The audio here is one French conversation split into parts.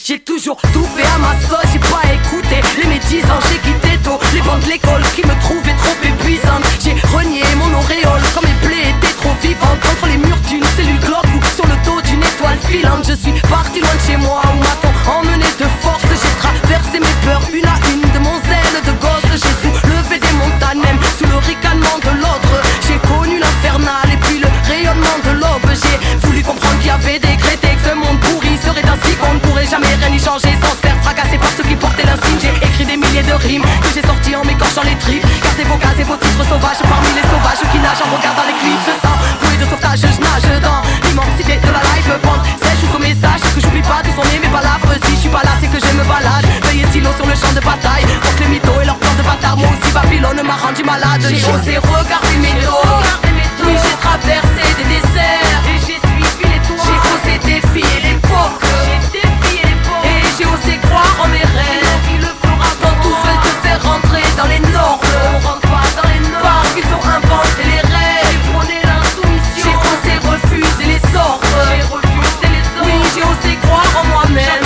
J'ai toujours tout fait à ma sauce, j'ai pas écouté les médisants, j'ai quitté tôt les bancs de l'école qui me trouvaient trop épuisantes. J'ai renié mon auréole quand mes plaies étaient trop vivantes, contre les murs d'une cellule glauque ou sur le dos d'une étoile filante. Je suis parti loin de chez moi où m'a-t-on emmené de force. J'ai traversé mes peurs une à une de mon zèle de gosse. J'ai soulevé des montagnes même sous le ricanement de l'autre. J'ai connu l'infernal et puis le rayonnement de l'aube. J'ai voulu comprendre qu'il y avait décrété que ce monde pourri serait ainsi qu'on ne pourrait jamais rien y changer sans se faire fracasser par ceux qui portaient l'insigne. J'ai écrit des milliers de rimes que j'ai sorties en m'écorchant les tripes. Gardez vos cases et vos titres sauvages parmi les sauvages qui nagent en regardant les clips. Ce sang, bouée de sauvetage, je nage dans l'immensité de la life. Bande sèche ou son message, que j'oublie pas de sonner mes palabres. Si je suis pas là, c'est que je me balade. Veillez stylo sur le champ de bataille contre les mythos et leurs plans de bâtard. Moi aussi Babylone m'a rendu malade. J'ai osé regarder mes dos. Oui, j'ai traversé des déserts et j'ai suivi les toits. J'ai osé défier l'époque. Et j'ai osé croire en mes rêves. Quand tous veulent te faire rentrer dans les normes, parce qu'ils ont inventé les règles. J'ai osé refuser les ordres. Oui, j'ai osé croire en moi-même.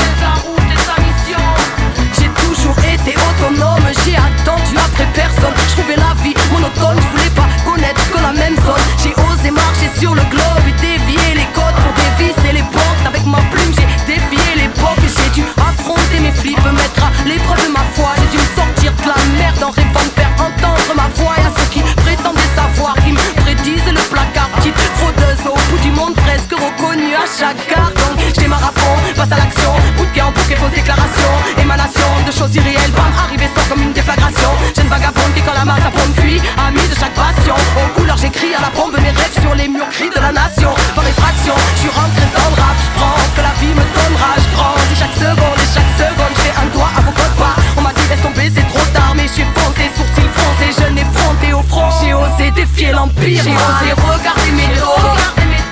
J'ai toujours été autonome, j'ai attendu après personne. Je trouvais la vie monotone, je voulais pas connaître que la même zone. J'ai osé marcher sur le globe et dévier les codes pour dévisser les portes. Avec ma plume j'ai défié l'époque. J'ai dû affronter mes flips, mettre à l'épreuve de ma foi. J'ai dû me sortir de la merde en rêvant de faire entendre ma voix. Et à ceux qui prétendaient savoir, qui me prédisent le placard. Petite fraudeuse au bout du monde, presque reconnue à chaque gare. Donc je démarre à fond, passe à l'action. Bout de camp, bouquet, fausse déclaration. Émanation de choses irréelles, bam, arrivé sans comme une déflagration. Jeune vagabonde qui quand la masse à pompe fuit, ami de chaque bastion. Aux couleurs j'écris à la bombe mes rêves sur les murs cris de la nation. Par effraction, je suis rentré dans le rap, je prends ce que la vie me donnera. Je grandis chaque seconde, je fais un doigt à vos codes pas. On m'a dit laisse tomber c'est trop tard, mais j'ai foncé, sourcils froncés, je n'ai fronté au front. J'ai osé défier l'empire, j'ai osé regarder mes dos.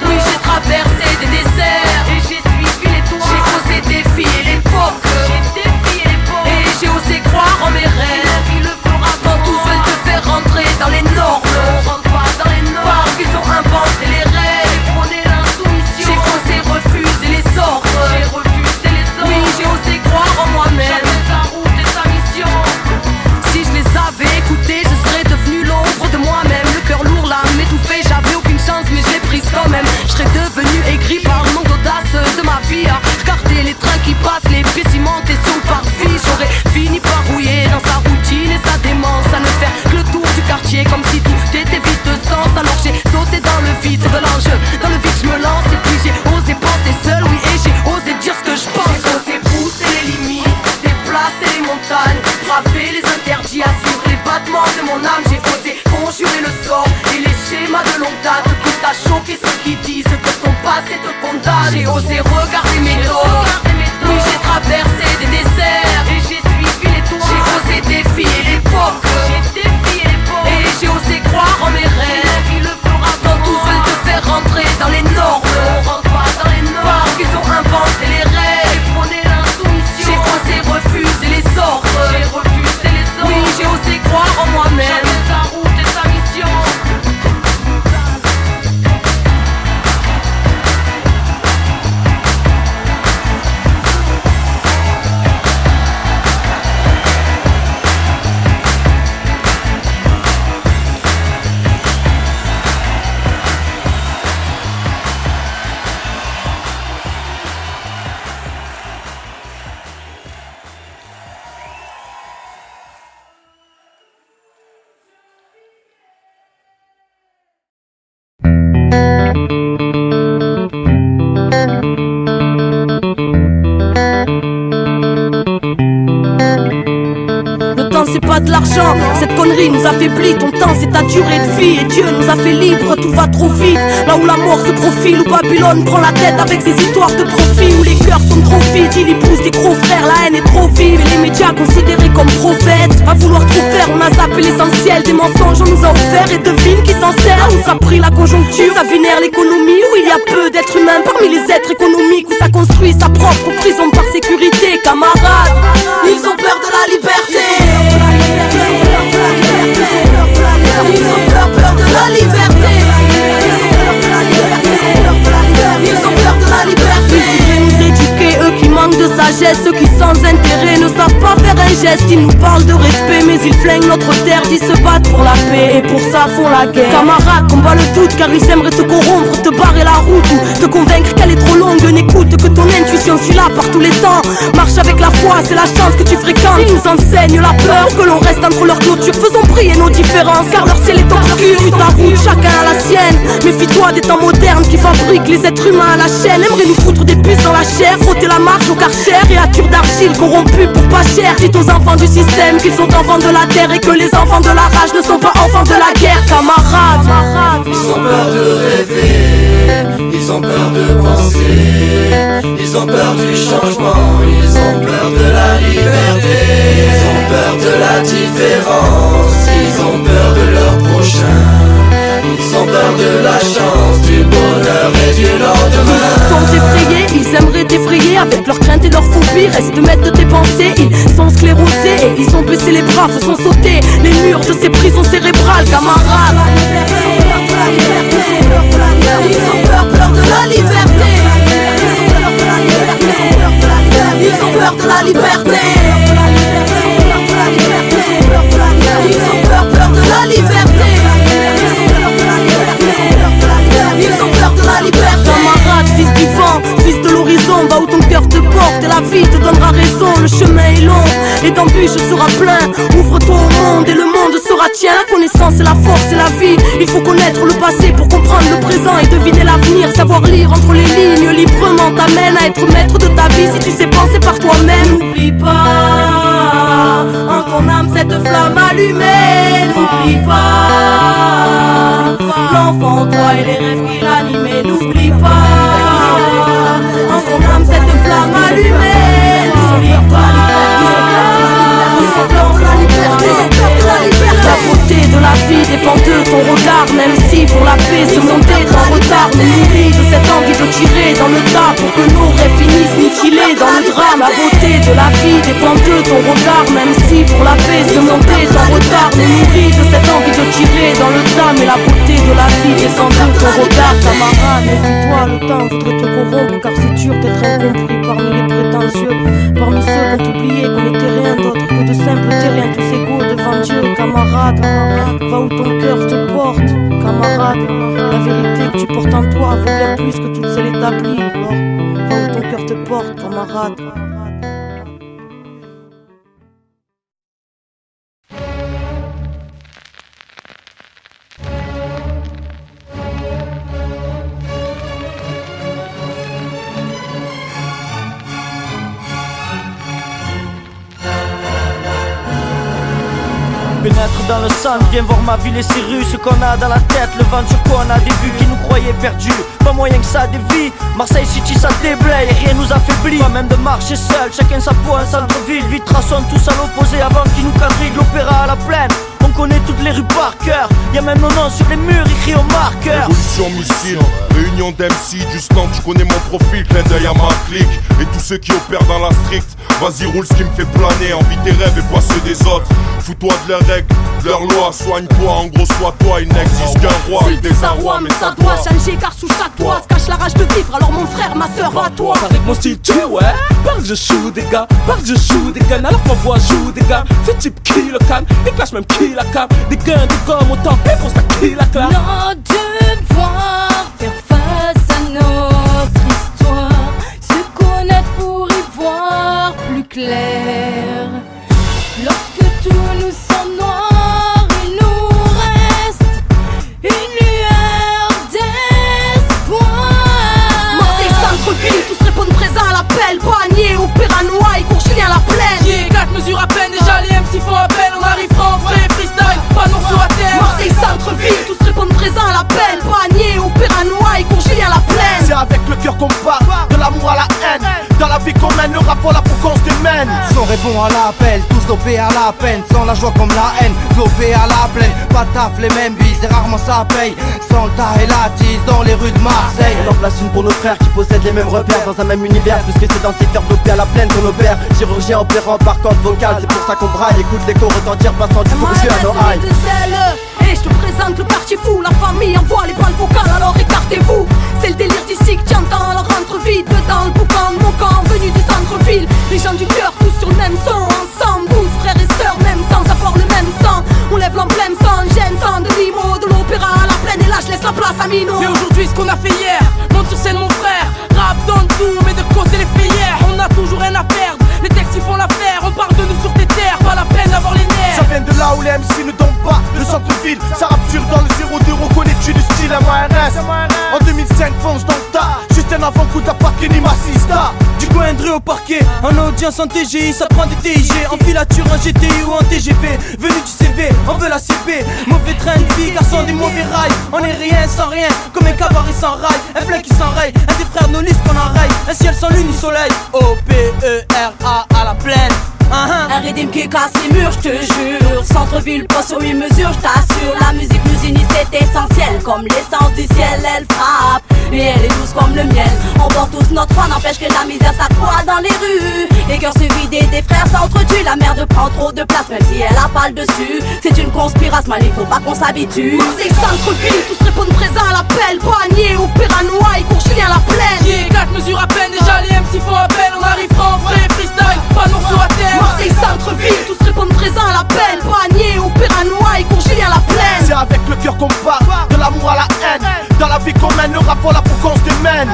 Oui, j'ai traversé des déserts et j'ai suivi les toits. J'ai osé défier l'époque. Et j'ai osé croire en mes rêves. Quand tous veulent te faire rentrer dans les normes, parce qu'ils ont inventé les règles. J'ai osé refuser les ordres. Oui, j'ai osé croire en moi-même. Si je les avais écoutés, je serais devenu l'ombre de moi-même. Le cœur lourd, l'âme étouffée, j'avais aucune chance mais je l'ai prise quand même. Je serais devenu aigri par le manque d'audace de ma vie. À regarder les trains qui passent, les pieds cimentés sur le parvis. J'aurais fini par rouiller dans sa routine et sa démence, à ne faire que le tour du quartier comme si tout était vide de sens. Alors j'ai sauté dans le vide, c'est de l'enjeu. Dans le vide je me lance et puis j'ai osé penser seul, oui, et j'ai osé dire ce que je pense. J'ai osé pousser les limites, déplacer les montagnes, braver les interdits, assurer les battements de mon âme. J'ai osé conjurer le sort et les schémas de longue date. Quitte à choquer ceux qui disent que ton passé te condamne. J'ai osé regarder mes dos. Oui, j'ai traversé des déserts et j'ai suivi les toits. J'ai osé défier l'époque. Et j'ai osé croire en mes rêves. Quand tous veulent te faire rentrer dans les normes, parce qu'ils ont inventé les règles. J'ai osé refuser les ordres. Oui, j'ai osé croire en moi-même. De l'argent, cette connerie nous affaiblit. Ton temps c'est ta durée de vie et Dieu nous a fait libres. Tout va trop vite, là où la mort se profile, où Babylone prend la tête avec ses histoires de profit, où les cœurs sont trop vides, il épouse des gros frères, la haine est trop vive et les médias considérés comme prophètes. À vouloir trop faire, on a zappé l'essentiel des mensonges, on nous a offert et devine qui s'en sert. Où ça pris la conjoncture, ça vénère l'économie, où il y a peu d'êtres humains parmi les êtres économiques, où ça construit sa propre prison par sécurité. Camarades, ils ont peur de la liberté. sagesse. Ceux qui sans intérêt ne savent pas faire un geste. Ils nous parlent de respect mais ils flinguent notre terre. Ils se battent pour la paix et pour ça font la guerre. Camarades, combat le doute car ils aimeraient te corrompre, te barrer la route ou te convaincre qu'elle est trop longue. N'écoute que ton intuition, suis là par tous les temps. Marche avec la foi, c'est la chance que tu fréquentes. Ils nous enseignent la peur, que l'on reste entre leurs clôtures. Faisons briller nos différences car leur ciel est obscur. Suis ta route, chacun a la sienne. Méfie-toi des temps modernes qui fabriquent les êtres humains à la chaîne. Aimerait nous foutre des puces dans la chair, frotter la marche au karcher. Créatures d'argile corrompues pour pas cher. Dites aux enfants du système qu'ils sont enfants de la terre et que les enfants de la rage ne sont pas enfants de la guerre. Camarades, ils ont peur de rêver, ils ont peur de penser, ils ont peur du changement, ils ont peur de la liberté, ils ont peur de la différence, ils ont peur de leur prochain, ils ont peur de la chance, du bonheur et du lendemain. Ils sont effrayés, ils aimeraient t'effrayer avec leurs craintes et leurs phobies. Reste maître de tes pensées, ils sont sclérosés et ils ont baissé les bras, faisant sauter les murs de ces prisons cérébrales. Camarades, ils ont peur de la liberté. Ils ont peur de la liberté. Ils ont peur de la liberté. Ils ont peur de la liberté. Camarade, fils du vent, fils de l'horizon, va où ton cœur te porte et la vie te donnera raison. Le chemin est long et d'embûches sera plein. Ouvre-toi au monde et le monde sera tien. La connaissance et la force et la vie. Il faut connaître le passé pour comprendre le présent et deviner l'avenir. Savoir lire entre les lignes librement t'amène à être maître de ta vie. Si tu sais penser par toi-même, n'oublie pas en ton âme cette flamme allumée. N'oublie pas l'enfant en toi et les rêves qui l'animaient. N'oublie pas en ton âme cette flamme allumée. N'oublie pas la beauté de la vie dépend de ton regard. Même si pour la paix ce monde est en retard, nous nourrit de cette envie de tirer dans le tas pour que nos rêves finissent mutilés dans le drame. La beauté de la vie dépend de ton regard. Même si pour la paix ce monde est en retard, nous nourrit de cette envie de tirer dans le tas. Mais la beauté de la vie dépend de ton regard. Camarade, méfie-toi, le temps voudrait te corrompre car c'est dur d'être incompris parmi les prétentieux, parmi ceux qui ont oublié qu'on n'était rien d'autre que de simples terriens tous égaux devant Dieu. Camarade, va où ton cœur te porte. Camarade, la vérité que tu portes en toi vaut bien plus que toutes celles établies. Alors, va où ton cœur te porte, camarade. Pénètre dans le sang, viens voir ma ville et ses rues. Ce qu'on a dans la tête, le vent sur quoi on a des vues qui nous croyaient perdus. Pas moyen que ça dévie. Marseille City ça déblaye et rien nous affaiblit. Pas même de marcher seul, chacun sa peau, un centre-ville. Vite traçons tous à l'opposé avant qu'ils nous quadrillent. De l'opéra à la plaine, on connaît toutes les rues par cœur. Y'a même nos noms sur les murs écrits au marqueur. Révolution missile, réunion d'MC, du stand, tu connais mon profil, clin d'œil à ma clique. Et tous ceux qui opèrent dans la street, vas-y roule ce qui me fait planer. Envie tes rêves et pas ceux des autres. Fous-toi de leurs règles, de leurs lois, soigne-toi, en gros sois toi, il n'existe qu'un roi. C'est le désarroi mais ça doit changer car sous chaque toit se cache la rage de vivre. Alors mon frère, ma soeur, va toi. Avec mon style tu ouais, parle je joue des gars, parle je joue des guns. Alors que ma voix joue des gars, c'est type qui le calme, des clashs même qui la cam. Des gains, des gommes, autant et pour ça qui la clame. Nos devoirs, faire face à notre histoire, se connaître pour y voir plus clair. Lorsque tout nous semble noir, il nous reste une lueur d'espoir. Marseille centre-ville, tous répondent présents à l'appel. Panier ou Péranois, ils courent Julien la plaine. Qui est 4 mesures à peine, déjà les MC font appel. On arrivera en vrai freestyle, pas non sur la terre. Marseille centre-ville, tous répondent présents à l'appel. Panier ou Péranois, ils courent Julien la plaine. C'est avec le cœur qu'on part, de l'amour à la haine. Dans la vie qu'on mène, le rap voilà pour qu'on se démène. Sans répond à l'appel, tous dopés à la peine. Sans la joie comme la haine, dopés à la plaine. Pas taf, les mêmes bises, et rarement ça paye. Sans le tas et la tise dans les rues de Marseille. On en place une pour nos frères qui possèdent les mêmes repères dans un même univers, puisque c'est dans le secteur dopé à la plaine qu'on opère. Chirurgien opérant par corde vocale, c'est pour ça qu'on braille. Écoute l'écho retentir, passant du bourgeois à nos hailles. Et je te présente le quartier fou, la famille envoie les balles vocales, alors écartez-vous. C'est le délire d'ici que t'entends, alors rentre vite dedans le boucan de mon camp, venu du centre-ville. Les gens du cœur, tous sur le même son, ensemble, 12 frères et sœurs, même sans avoir le même sang. On lève l'emblème sans gêne, sans de limo, de l'opéra à la plaine, et là je laisse la place à Mino. Fais aujourd'hui ce qu'on a fait hier, monte sur scène mon frère. Rap donne tout, mais de côté les faits hier. On a toujours rien à perdre, les textes ils font l'affaire. On parle de nous sur tes terres, pas la peine d'avoir les nerfs. Ça vient de là où les MC ne tombent pas, le centre-ville. Ça rapture dans le 02, reconnais-tu du style MRS. En 2005, fonce dans le tas, juste un avant-coup de la patrie ni Massista. Du coin de rue au parquet, en audience en TGI, ça prend des TIG. En filature en GTI ou en TGV, venu du CV, on veut la CP. Mauvais train de vie, garçon des mauvais rails. On est rien sans rien, comme un cabaret sans rail. Un flingue qui s'enraye, un des frères nos listes qu'on enraye. Un ciel sans lune ni soleil, O-P-E-R-A à la plaine. Un rythme qui casse les murs, je te jure. Centre-ville, pas sur une mesure, je t'assure. La musique nous unit, c'est essentiel. Comme l'essence du ciel, elle frappe. Et elle est douce comme le miel. On porte tous notre foi, n'empêche que la misère s'accroît dans les rues. Les cœurs se vident, des frères s'entretuent. La merde prend trop de place, même si elle a pas le dessus. C'est une conspiration, man, il faut pas qu'on s'habitue. Marseille, centre-ville, tous répondent présents à l'appel. Panier ou Péranois, ils courent Julien la plaine. Yeah, 4 mesures à peine, déjà les MC font appel. On arrivera en vrai freestyle, pas non sur la terre. Marseille, centre-ville, tous répondent présents à l'appel. Panier ou Péranois, ils courent Julien la plaine. C'est avec le cœur qu'on part, de l'amour à la haine. Dans la vie qu'on mène, le rap voilà pour qu'on se démène.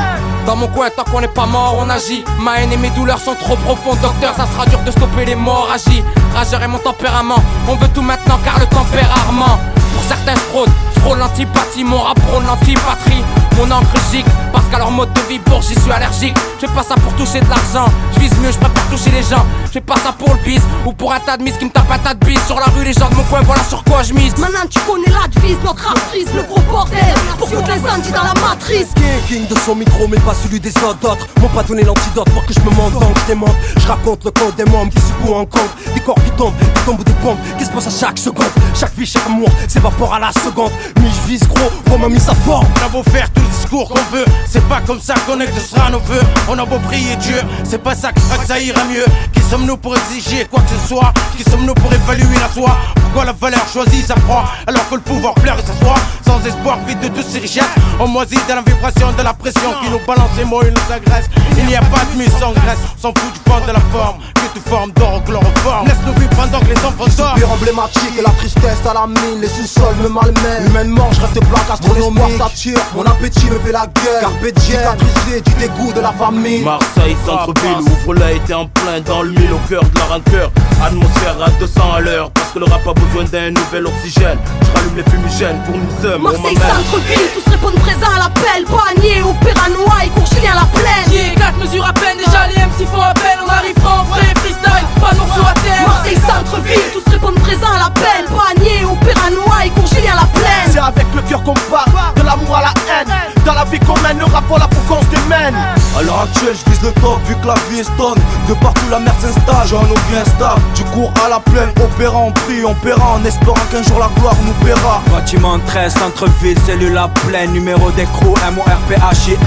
Dans mon coin, tant qu'on n'est pas mort, on agit. Ma haine et mes douleurs sont trop profondes, docteur, ça sera dur de stopper les morts. Agis, rageur est mon tempérament. On veut tout maintenant car le temps perd rarement. Pour certains je frôle l'antipathie, mon rap prône l'antipatrie. Mon encre gicle, parce qu'à leur mode de vie pour j'y suis allergique. Je fais pas ça pour toucher de l'argent, je vise mieux, je préfère toucher les gens. Je fais pas ça pour le bis, ou pour un tas de miss qui me tape un tas de bis. Sur la rue, les gens de mon coin, voilà sur quoi je mise. Maintenant tu connais la devise, notre rap frise le gros bordel. Pour foutre les indies dans la matrice. King de son micro, mais pas celui des autres. M'ont pas donné l'antidote pour que je me monte donc je démonte. Je raconte le code des membres qui secouent en compte. Des corps qui tombent ou des bombes qui se passent à chaque seconde. Chaque vie, chaque amour s'évapore à la seconde. Mais je vise gros, on m'a mis sa forme. On a beau faire tout le discours qu'on veut, c'est pas comme ça qu'on exaucera nos vœux. On a beau prier Dieu, c'est pas ça qui fera que ça ira mieux. Qui sommes-nous pour exiger quoi que ce soit? Qui sommes-nous pour évaluer la soi? Pourquoi la valeur choisie s'apprend alors que le pouvoir pleure et s'assoit? Sans espoir, vide de toutes ces richesses, on moisit dans la vibration de la pression qui nous balance les mots et nous agresse. Il n'y a pas de mise en graisse, s'en fout du fond de la forme. Que tu formes d'or au chloroforme. Laisse-nous vivre pendant que les enfants dorment. Super emblématique et la tristesse à la mine. Les sous-sols me malmènent. Humainement je reste de plaque astronomique. Ça tire, mon appétit me fait la gueule. Carpe diem, cicatrisé du dégoût de la famille. Marseille, centre-ville, ouvre-la été en plein dans le mille au cœur de la rancœur. Atmosphère à 200 à l'heure, parce que le rap a besoin d'un nouvel oxygène. Je rallume les fumigènes pour nous sommes. Marseille, centre-ville, tous répondent présents à l'appel. Panier ou Péranois, ils courent Julien la plaine. Yeah, 4 mesures à peine, déjà les MC font appel. On arrivera en vrai freestyle, pas non sur la terre. Marseille, centre-ville, tous répondent présents à l'appel. Panier ou Péranois, ils courent Julien la plaine. C'est avec le cœur qu'on part, de l'amour à la haine. Dans la vie qu'on mène, le rap voilà pour qu'on se démène. À l'heure actuelle, je vise le top vu que la vie est stone. De partout la merde s'installe, j'en ai bien stable. Du cours à la plaine, opérant, on prie, on paiera. En espérant qu'un jour la gloire nous paiera. Bâtiment 13, centre-ville, cellule à pleine. Numéro d'écrou, MORPHIN.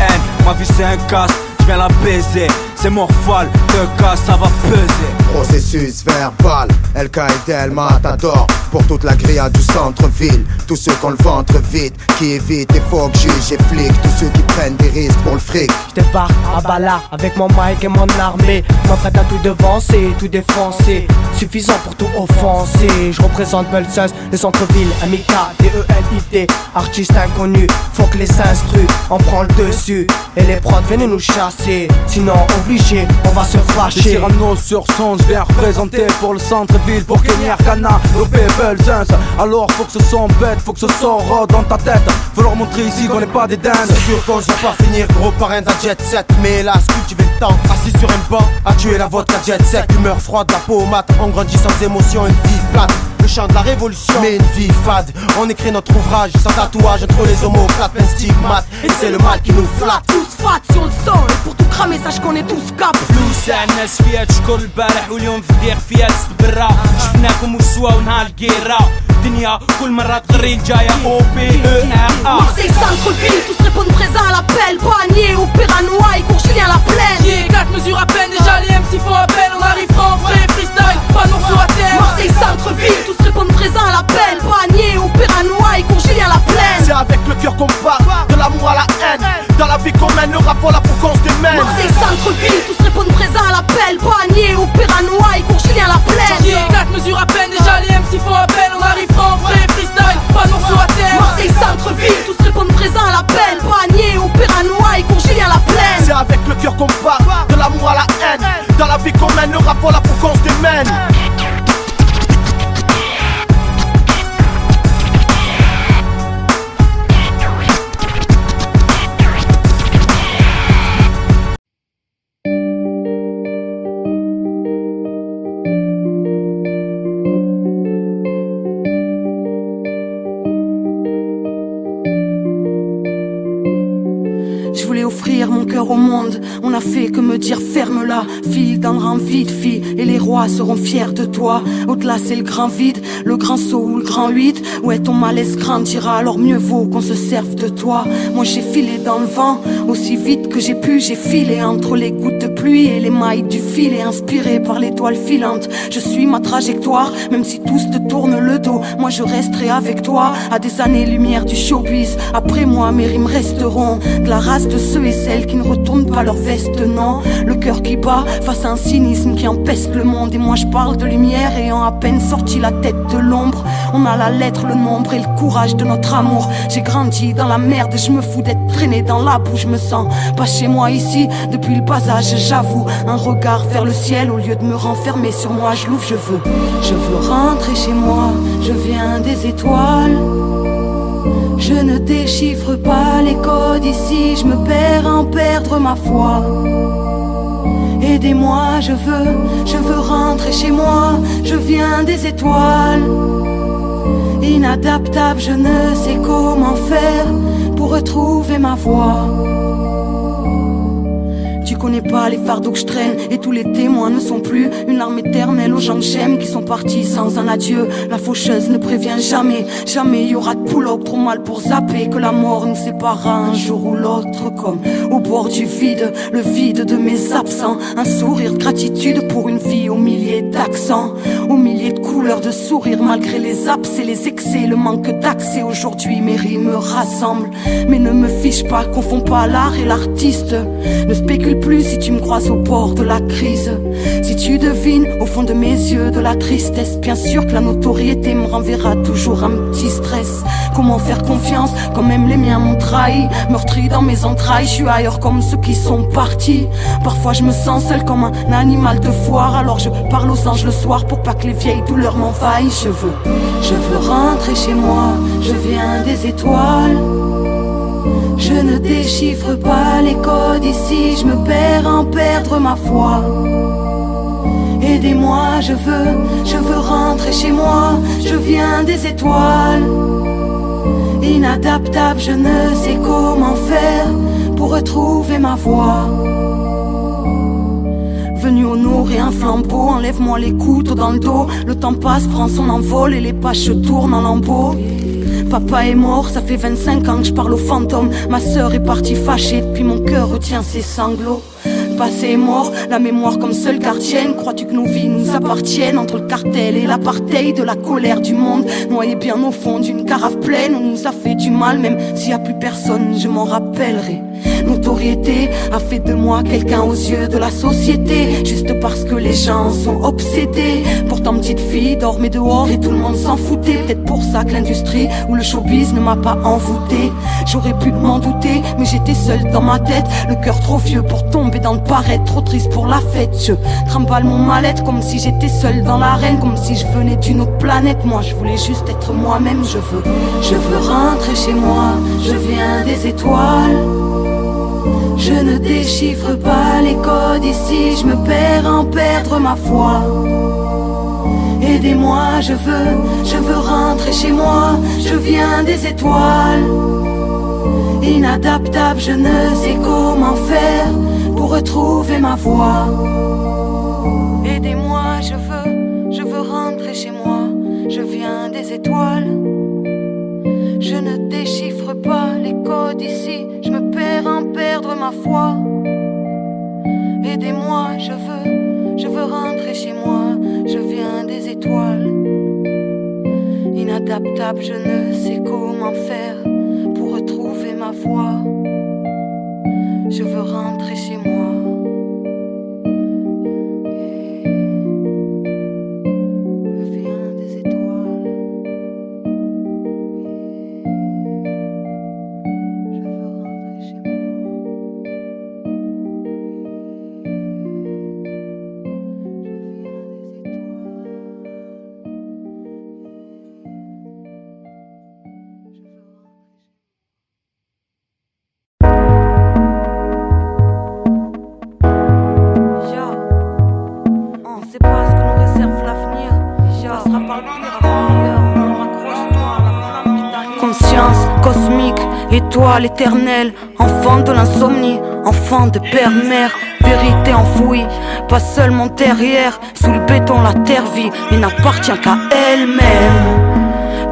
Ma vie c'est un casse, je viens la baiser. C'est morphal, de cas ça va peser. Processus verbal, El Qaïda, El Matador. Pour toute la grille du centre-ville. Tous ceux qui ont le ventre vide, qui évitent les faux juges et flics. Tous ceux qui prennent des risques pour le fric. Je débarque à Bala avec mon mic et mon armée. M'apprête à tout devancer, tout défoncer. Suffisant pour tout offenser. Je représente Belsus, le centre-ville, MIK, DELIT. Artistes inconnus, faut que les instrus, on prend le dessus. Et les prods viennent nous chasser. Sinon obligé, on va se fâcher. Cyrano sur son, je viens représenter pour le centre-ville. Pour Kenny Arcana, le Belzins. Alors faut que ce son bête, faut que ce son rôde dans ta tête. Faut leur montrer ici qu'on n'est pas des dindes. C'est sûr qu'on se va pas finir gros parrain d'un jet set. Mais hélas, cultiver le temps, assis sur un banc, à tuer la vodka jet sec. Humeur froide, la peau mate, on grandit sans émotion, une vie plate. Le chant de la révolution, mais une vie fade. On écrit notre ouvrage sans tatouage entre les homoplates, un stigmate. Et c'est le mal qui nous flatte. Tous fat sur le sol, et pour tout cramer, sache qu'on est tous cap. فلوس على الناس فيها تشكر البارح واليوم في الدير فيها تستبرا. شفناكم وسوا ونهار القيرة. الدنيا كل مرة تغري الجاية OPERA. Marseille, centre-ville, tous répondent présents à l'appel. Panier ou Péranois, ils courent Julien la plaine. Yeah, 4 mesures à peine, déjà les MC font appel. On arrivera en vrai freestyle, pas non sur la terre. Marseille, centre-ville, tous répondent présents à l'appel. Panier ou Péranois. centre-ville, tous répondent présents à l'appel. Panier ou Piranois, ils courent Julien la plaine. 4 mesures à peine, déjà les MC font appel. On arrivera en vrai freestyle, pas de morceaux à terre. Marseille centre-ville, tous répondent présents à l'appel. Panier ou Piranois, ils courent Julien la plaine. C'est avec le cœur qu'on part, de l'amour à la haine. Dans la vie qu'on mène, le rap voilà pour qu'on se démène. Je voulais offrir mon cœur au monde, on n'a fait que me dire ferme-la. Fille dans le rang vide, fille, et les rois seront fiers de toi. Au-delà c'est le grand vide, le grand saut ou le grand 8. Ouais ton malaise grandira, alors mieux vaut qu'on se serve de toi. Moi j'ai filé dans le vent, aussi vite que j'ai pu. J'ai filé entre les gouttes de pluie et les mailles du filet. Inspiré par l'étoile filante, je suis ma trajectoire. Même si tous te tournent le dos, moi je resterai avec toi. À des années-lumière du showbiz, après moi mes rimes resteront de la race de ceux et celles qui ne retournent pas leur veste, non. Le cœur qui bat face à un cynisme qui empeste le monde. Et moi je parle de lumière ayant à peine sorti la tête de l'ombre. On a la lettre, le nombre et le courage de notre amour. J'ai grandi dans la merde et je me fous d'être traîné dans la boue. Je me sens pas chez moi ici depuis le bas âge, j'avoue. Un regard vers le ciel au lieu de me renfermer sur moi. Je l'ouvre, je veux rentrer chez moi. Je viens des étoiles. Je ne déchiffre pas les codes ici, je me perds en perdre ma foi. Aidez-moi, je veux rentrer chez moi. Je viens des étoiles. Inadaptable, je ne sais comment faire pour retrouver ma voie. Tu connais pas les fardeaux que je traîne et tous les témoins ne sont plus. Une larme éternelle aux gens que j'aime qui sont partis sans un adieu. La faucheuse ne prévient jamais, jamais y aura de pull-up. Trop mal pour zapper que la mort nous séparera un jour ou l'autre. Comme au bord du vide, le vide de mes absents. Un sourire de gratitude pour une vie aux milliers d'accents, aux milliers de couleurs de sourire malgré les abcès, les excès, le manque d'accès. Aujourd'hui mes rimes me rassemblent, mais ne me fiche pas, confonds pas l'art et l'artiste. Ne spécule plus si tu me croises au bord de la crise. Si tu devines au fond de mes yeux de la tristesse, bien sûr que la notoriété me renverra toujours un petit stress. Comment faire confiance quand même les miens m'ont trahi? Meurtri dans mes entrailles, je suis ailleurs comme ceux qui sont partis. Parfois je me sens seul comme un animal de foire. Alors je parle aux anges le soir pour pas que les vieilles douleurs m'envahissent. Je veux rentrer chez moi. Je viens des étoiles. Je ne déchiffre pas les codes ici, je me perds en perdre ma foi. Aidez-moi, je veux rentrer chez moi. Je viens des étoiles. Inadaptable, je ne sais comment faire pour retrouver ma voie. Venu honorer un flambeau, enlève-moi les couteaux dans le dos. Le temps passe, prend son envol et les pages se tournent en lambeaux. Papa est mort, ça fait 25 ans que je parle aux fantômes. Ma sœur est partie fâchée, depuis mon cœur retient ses sanglots. Le passé est mort, la mémoire comme seule gardienne. Crois-tu que nos vies nous appartiennent? Entre le cartel et l'apartheid, de la colère du monde, noyé bien au fond d'une carafe pleine. On nous a fait du mal, même s'il n'y a plus personne, je m'en rappellerai. Notoriété a fait de moi quelqu'un aux yeux de la société, juste parce que les gens sont obsédés. Pourtant petite fille dormait dehors et tout le monde s'en foutait. Peut-être pour ça que l'industrie ou le showbiz ne m'a pas envoûté. J'aurais pu m'en douter, mais j'étais seule dans ma tête. Le cœur trop vieux pour tomber dans le paraître, trop triste pour la fête. Je trimballe mon mal-être comme si j'étais seule dans l'arène, comme si je venais d'une autre planète. Moi je voulais juste être moi-même. Je veux rentrer chez moi. Je viens des étoiles. Je ne déchiffre pas les codes ici, je me perds en perdre ma foi. Aidez-moi, je veux rentrer chez moi. Je viens des étoiles. Inadaptable, je ne sais comment faire pour retrouver ma voie. Aidez-moi, je veux rentrer chez moi. Je viens des étoiles. Je ne déchiffre pas les codes ici, je me perds en perdre ma foi. Aidez-moi, je veux rentrer chez moi. Je viens des étoiles. Inadaptable, je ne sais comment faire pour retrouver ma voie. Je veux rentrer chez moi. conscience cosmique, étoile éternelle, enfant de l'insomnie, enfant de père-mère. Vérité enfouie, pas seulement derrière. Sous le béton la terre vit, mais n'appartient qu'à elle-même.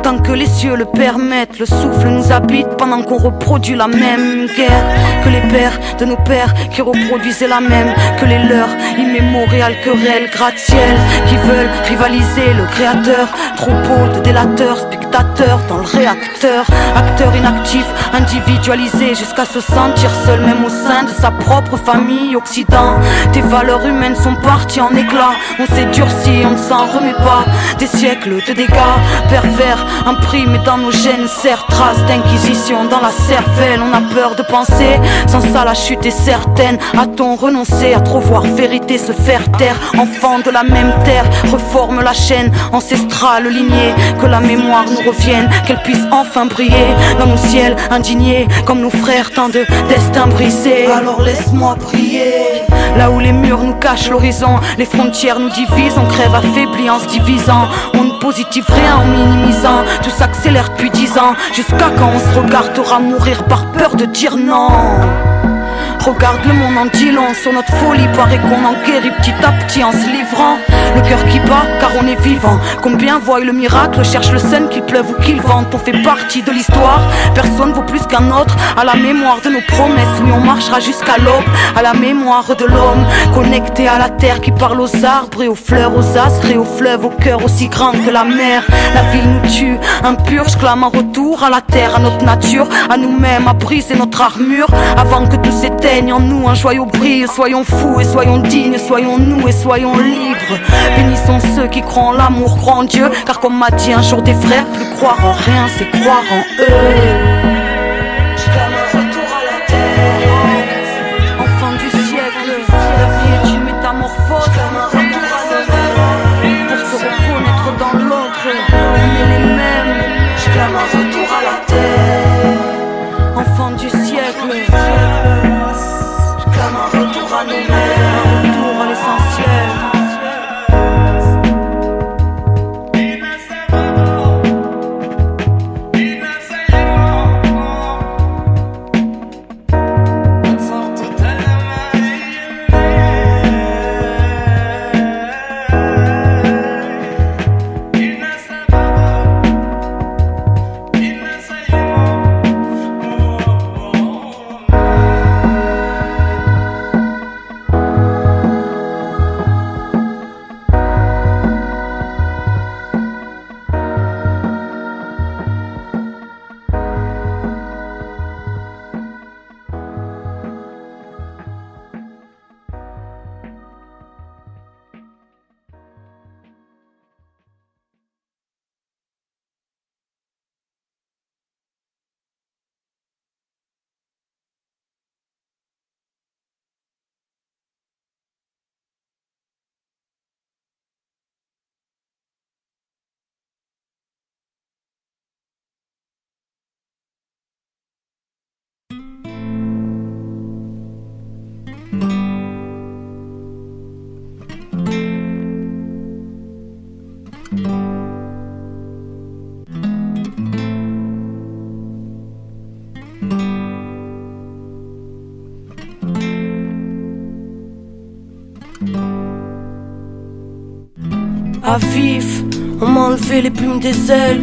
Tant que les cieux le permettent, le souffle nous habite pendant qu'on reproduit la même guerre que les pères de nos pères qui reproduisaient la même que les leurs. Immémoriales querelles, gratte-ciel qui veulent rivaliser le créateur. Troupeau de délateurs, spectateurs dans le réacteur. Acteurs inactifs, individualisés jusqu'à se sentir seul même au sein de sa propre famille. Occident, tes valeurs humaines sont parties en éclats. On s'est durci, on ne s'en remet pas. Des siècles de dégâts pervers imprimés dans nos gènes, serre traces d'inquisition dans la cervelle. On a peur de penser, sans ça la chute est certaine. A-t-on renoncé à trop voir vérité se faire taire? Enfants de la même terre, reforme la chaîne ancestrale lignée. Que la mémoire nous revienne, qu'elle puisse enfin briller dans nos ciels indignés, comme nos frères, tant de destins brisés. Alors laisse-moi prier. Là où les murs nous cachent l'horizon, les frontières nous divisent. On crève affaibli en se divisant. On ne positive rien en minimisant. Tout s'accélère depuis 10 ans, jusqu'à quand on se regardera mourir par peur de dire non. Regarde le monde en dit long sur notre folie, paraît qu'on en guérit petit à petit en se livrant. Le cœur qui bat car on est vivant. Combien voient le miracle, cherche le sun qu'il pleuve ou qu'il vente. On fait partie de l'histoire, personne vaut plus qu'un autre. À la mémoire de nos promesses, oui on marchera jusqu'à l'aube. À la mémoire de l'homme, connecté à la terre qui parle aux arbres et aux fleurs, aux astres et aux fleuves, au cœur aussi grand que la mer. La ville nous tue, impur, je clame un retour à la terre, à notre nature, à nous-mêmes, à briser notre armure avant que tout s'éteigne en nous, un joyau brille. Soyons fous et soyons dignes, soyons nous et soyons libres. Bénissons ceux qui croient en l'amour, croient en Dieu. Car comme m'a dit un jour des frères, plus croire en rien, c'est croire en eux. Je clame un retour à la terre. Enfant du siècle, la vie est une métamorphose. Je clame un retour à la terre. Pour se reconnaître dans l'autre, on est les mêmes. Je clame un retour à la terre. Enfant du siècle, un retour à nous-mêmes, un retour à l'essentiel. À vif, on m'a enlevé les plumes des ailes.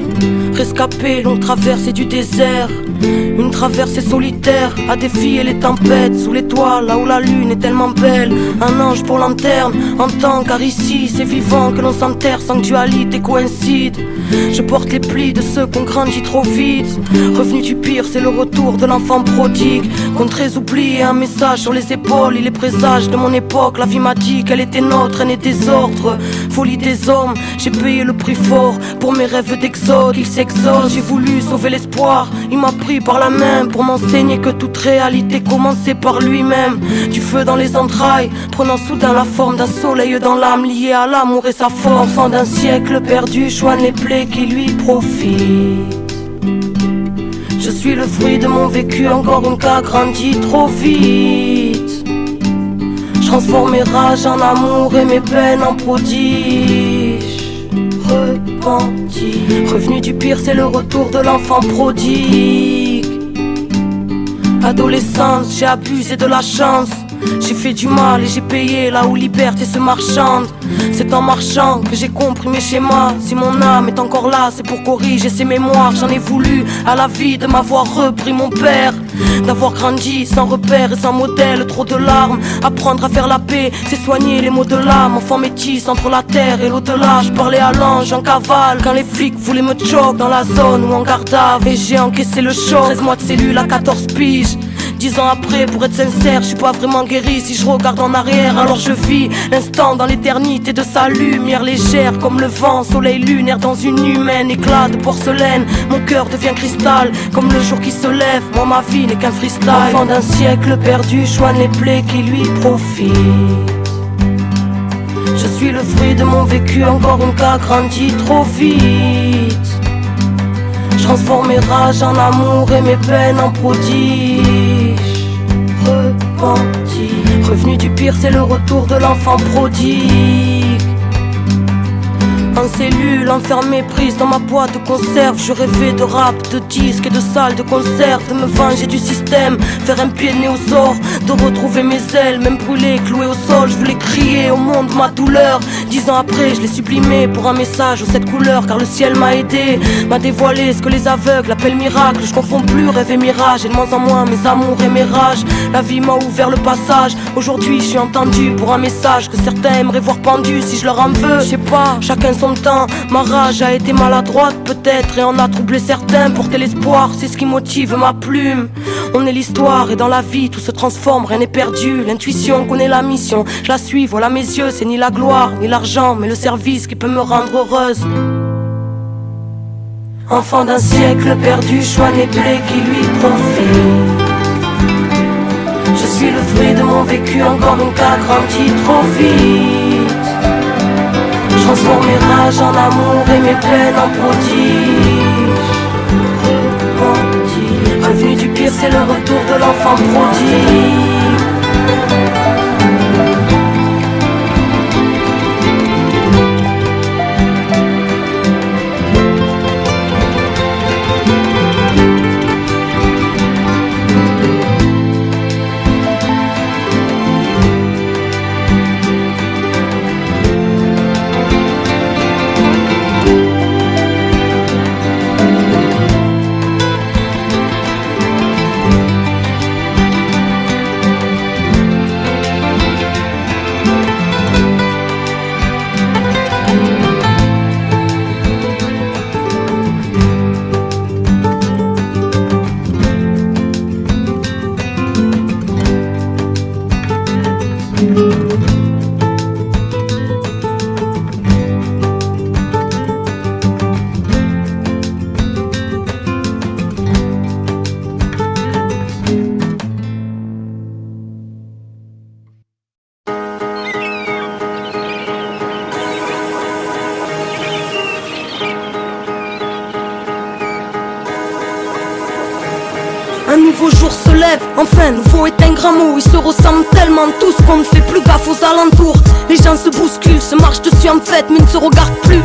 Rescapé, longue traversée du désert. Une traversée solitaire à défier les tempêtes. Sous l'étoile, là où la lune est tellement belle. Un ange pour lanterne, entend car ici c'est vivant que l'on s'enterre sans que dualité coïncide. Je porte les plis de ceux qu'on grandit trop vite. Revenu du pire, c'est le retour de l'enfant prodigue. Contrés oubliés, un message sur les épaules. Il est présage de mon époque, la vie m'a dit qu'elle était nôtre, elle est désordre. Folie des hommes, j'ai payé le prix fort pour mes rêves d'exode, ils s'exaucent. J'ai voulu sauver l'espoir, il m'a pris par la main pour m'enseigner que toute réalité commençait par lui-même. Du feu dans les entrailles, prenant soudain la forme d'un soleil dans l'âme, lié à l'amour et sa force. Enfant d'un siècle perdu, choigne les plaies qui lui profitent. Je suis le fruit de mon vécu, encore une cas grandi trop vite. Je transforme mes rages en amour et mes peines en prodige. repenti. Revenu du pire, c'est le retour de l'enfant prodigue. Adolescente, j'ai abusé de la chance. J'ai fait du mal et j'ai payé là où liberté se marchande. C'est en marchant que j'ai compris mes schémas. Si mon âme est encore là, c'est pour corriger ses mémoires. J'en ai voulu à la vie de m'avoir repris mon père, d'avoir grandi sans repère et sans modèle. Trop de larmes, apprendre à faire la paix, c'est soigner les maux de l'âme. Enfant métis entre la terre et l'au-delà. Je parlais à l'ange en cavale quand les flics voulaient me choquer dans la zone ou en garde à vue. Et j'ai encaissé le choc, 13 mois de cellule à 14 piges. 10 ans après, pour être sincère, je suis pas vraiment guéri. Si je regarde en arrière, alors je vis l'instant dans l'éternité de sa lumière légère comme le vent, soleil lunaire dans une humaine, éclat de porcelaine. Mon cœur devient cristal, comme le jour qui se lève. Moi ma vie n'est qu'un freestyle. Enfant d'un siècle perdu, choigne les plaies qui lui profitent. Je suis le fruit de mon vécu, encore un cas grandi trop vite. Je transforme mes rages en amour et mes peines en prodige. Repenti. Revenu du pire, c'est le retour de l'enfant prodigue. En cellule, enfermée, prise dans ma boîte de conserve. Je rêvais de rap, de disques et de salles de concert. De me venger du système, faire un pied de nez au sort. De retrouver mes ailes, même brûlées, clouées au sol. Je voulais crier au monde ma douleur. 10 ans après, je l'ai sublimé pour un message aux 7 couleurs. Car le ciel m'a aidé, m'a dévoilé ce que les aveugles appellent miracle. Je confonds plus rêve et mirage, et de moins en moins mes amours et mes rages. La vie m'a ouvert le passage. Aujourd'hui, je suis entendu pour un message que certains aimeraient voir pendu. Si je leur en veux, je sais pas, chacun son temps. Ma rage a été maladroite peut-être et en a troublé certains. Porter l'espoir, c'est ce qui motive ma plume. On est l'histoire et dans la vie tout se transforme, rien n'est perdu. L'intuition connaît la mission, je la suis, voilà mes yeux. C'est ni la gloire, ni l'argent, mais le service qui peut me rendre heureuse. Enfant d'un siècle perdu, choigne les plaies qui lui profitent. Je suis le fruit de mon vécu, encore un cas grandi trop vite. Je transforme mes rages en amour et mes peines en prodige. Repenti. Revenu du pire, c'est le retour de l'enfant prodigue. Un nouveau jour se lève, enfin nouveau est un grand mot. Ils se ressemblent tellement tous qu'on ne fait plus gaffe aux alentours. Les gens se bousculent, se marchent dessus en fête mais ne se regardent plus.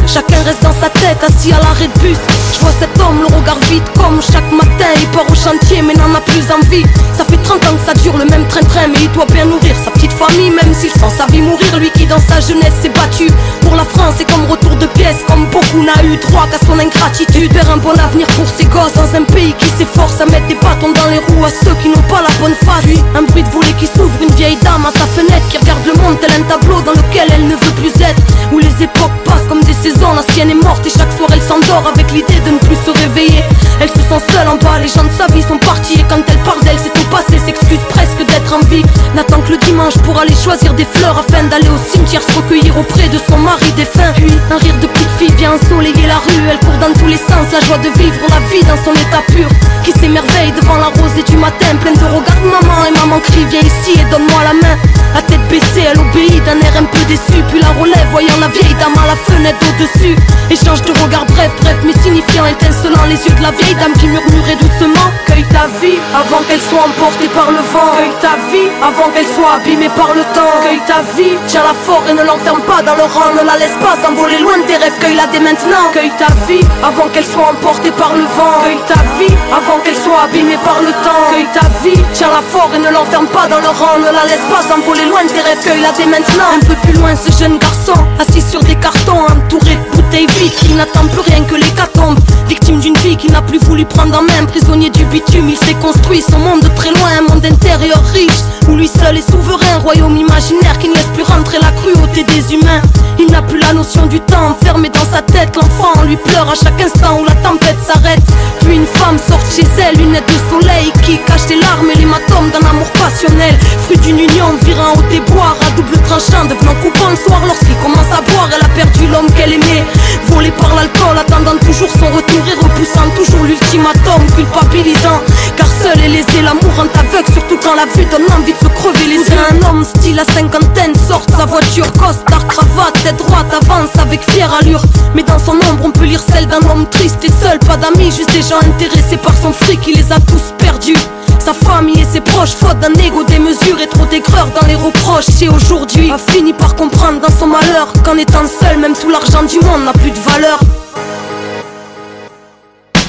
Chacun reste dans sa tête, assis à l'arrêt de bus. Je vois cet homme, le regard vide comme chaque matin. Il part au chantier mais n'en a plus envie. Ça fait 30 ans que ça dure le même train-train, mais il doit bien nourrir sa petite famille, même s'il sent sa vie mourir. Lui qui dans sa jeunesse s'est battu pour la France et comme retour de pièce, comme beaucoup n'a eu droit qu'à son ingratitude. Espère un bon avenir pour ses gosses dans un pays qui s'efforce à mettre des bâtons dans les roues à ceux qui n'ont pas la bonne face. Puis un bruit de volet qui s'ouvre, une vieille dame à sa fenêtre qui regarde le monde tel un tableau dans lequel elle ne veut plus être. Où les époques passent comme des saisons, la sienne est morte et chaque soir elle s'endort avec l'idée de ne plus se réveiller. Elle se sent seule en bas, les gens de sa vie sont partis et quand elle parle d'elle c'est au passé, s'excuse presque d'être en vie. N'attend que le dimanche pour aller choisir des fleurs afin d'aller au cimetière se recueillir auprès de son mari défunt. Puis un rire de petite fille vient ensoleiller relayer la rue. Elle court dans tous les sens, la joie de vivre la vie dans son état pur. Qui s'émerveille devant la rosée du matin, pleine de regards de maman. Et maman crie viens ici et donne-moi la main. La tête baissée, elle obéit d'un air un peu déçu. Puis la relève, voyant la vieille dame à la fenêtre au-dessus. Échange de regards bref mais signifiant, étincelant. Les yeux de la vieille dame qui murmurait doucement. Cueille ta vie avant qu'elle soit emportée par le vent. Cueille ta vie avant qu'elle soit abîmée par le temps. Cueille ta vie, tiens-la fort et ne l'enferme pas dans le rang. Ne la laisse pas s'envoler loin de tes rêves, cueille-la dès maintenant. Cueille ta vie avant qu'elle soit emportée par le vent. Cueille ta vie avant qu'elle soit abîmée par le temps. Cueille ta vie, tiens-la fort et ne l'enferme pas dans le rang. Ne la laisse pas s'envoler loin de tes rêves, cueille-la dès maintenant. Un peu plus loin ce jeune garçon, assis sur des cartons, entouré de bouteilles vides, qui n'attend plus rien que l'hécatombe. Victime d'une vie qu'il n'a plus voulu prendre en main. Prisonnier du bitume, il s'est construit son monde de très loin. Un monde intérieur riche, où lui seul est souverain. Royaume imaginaire qui ne laisse plus rentrer la cruauté des humains. Il n'a plus la notion du temps, enfermé dans sa tête. L'enfant en lui pleure à chaque instant où la tempête s'arrête. Puis une femme sort chez elle, lunettes de soleil, qui cache les larmes et l'hématome d'un amour passionnel. Fruit d'une union virant au déboire, à double tranchant, devenant coupant le soir. Lorsqu'il commence à boire, elle a perdu l'homme qu'elle aimait. Volé par l'alcool, attendant toujours son retour et repoussant toujours l'ultimatum, culpabilisant. Car seul est lésé, l'amour rend aveugle, surtout quand la vue donne envie de se crever les yeux. Un homme style à cinquantaine sort de sa voiture, costard, cravate, tête droite, avance avec fière allure. Mais dans son ombre on peut lire celle d'un homme triste et seul. Pas d'amis, juste des gens intéressés par son fric, il les a tous perdus. Sa famille et ses proches, faute d'un égo démesuré, trop d'aigreur dans les reproches. Et aujourd'hui a fini par comprendre dans son malheur qu'en étant seul, même tout l'argent du monde n'a plus de valeur.